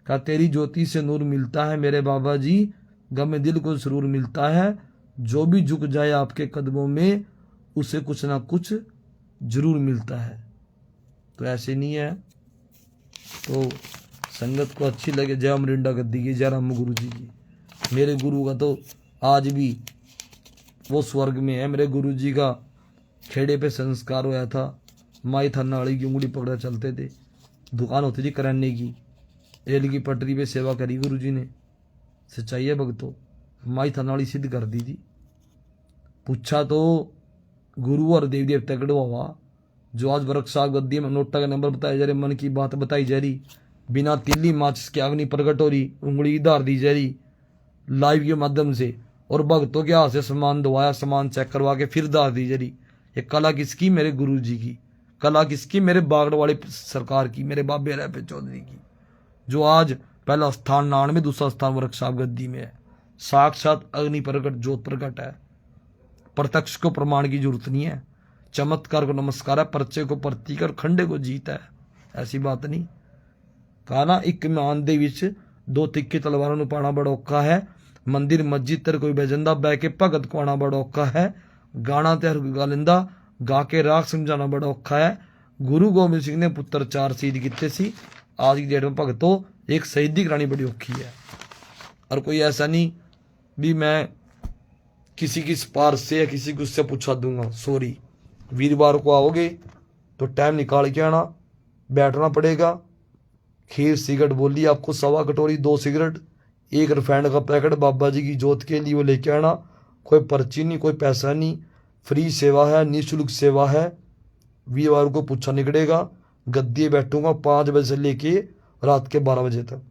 का तेरी ज्योति से नूर मिलता है मेरे बाबा जी, गम दिल को सुरूर मिलता है। जो भी झुक जाए आपके कदमों में, उसे कुछ ना कुछ जरूर मिलता है। तो ऐसे नहीं है। तो संगत को अच्छी लगे, जय अमरिंडा गद्दी की, जय राम गुरु जी की। मेरे गुरु का तो आज भी वो स्वर्ग में है। मेरे गुरु जी का खेड़े पे संस्कार होया था, माई थन्नाड़ी की उंगली पकड़ा चलते थे, दुकान होती थी कराने की, रेल की पटरी पे सेवा करी गुरु जी ने। सच्चाई है भक्तों, माई थन्नाड़ी सिद्ध कर दी थी। पूछा तो गुरु और देवी देवता कड़वा, जो आज वर्क साहब गद्दी में नोटा का नंबर बताया जा रही, मन की बात बताई जा रही, बिना तिल्ली माचिस के अग्नि प्रकट हो रही, उंगली धार दी जा रही लाइव के माध्यम से, और भक्तों के हाथ से सामान धोवाया, सामान चेक करवा के फिर धार दी जा रही। ये कला किसकी? मेरे गुरु जी की। कला किसकी? मेरे बागड़ वाली सरकार की, मेरे बाबे राय पे चौधरी की, जो आज पहला स्थान नान में, दूसरा स्थान वर्क साहब गद्दी में है। साक्षात अग्नि प्रकट ज्योत प्रकट है। प्रत्यक्ष को प्रमाण की जरूरत नहीं है, चमत्कार को नमस्कार है, पर्चे को प्रतीक और खंडे को जीत है। ऐसी बात नहीं। कहा ना, एक मान दे विच दो तिक्के तलवारों ने पाना बड़ा औखा है। मंदिर मस्जिद तर कोई बेजंदा बह के भगत को आना बड़ा औखा है। गाना ते हर गालिंदा गा के राग समझाना बड़ा औखा है। गुरु गोबिंद सिंह ने पुत्र 4 शहीद किते सी। आज की डेट में भगतों एक शहीदी करानी बड़ी औखी है। और कोई ऐसा नहीं भी मैं किसी की सिफारिश से या किसी को उससे पूछा दूंगा। सॉरी, वीरवार को आओगे तो टाइम निकाल के आना, बैठना पड़ेगा। खीर सिगरेट बोली आपको 1.25 कटोरी, 2 सिगरेट, 1 रिफाइंड का पैकेट बाबा जी की जोत के लिए वो लेके आना। कोई पर्ची नहीं, कोई पैसा नहीं, फ्री सेवा है, निःशुल्क सेवा है। वीरवार को पूछा निकलेगा। गद्दी बैठूंगा 5 बजे से लेके रात के 12 बजे तक।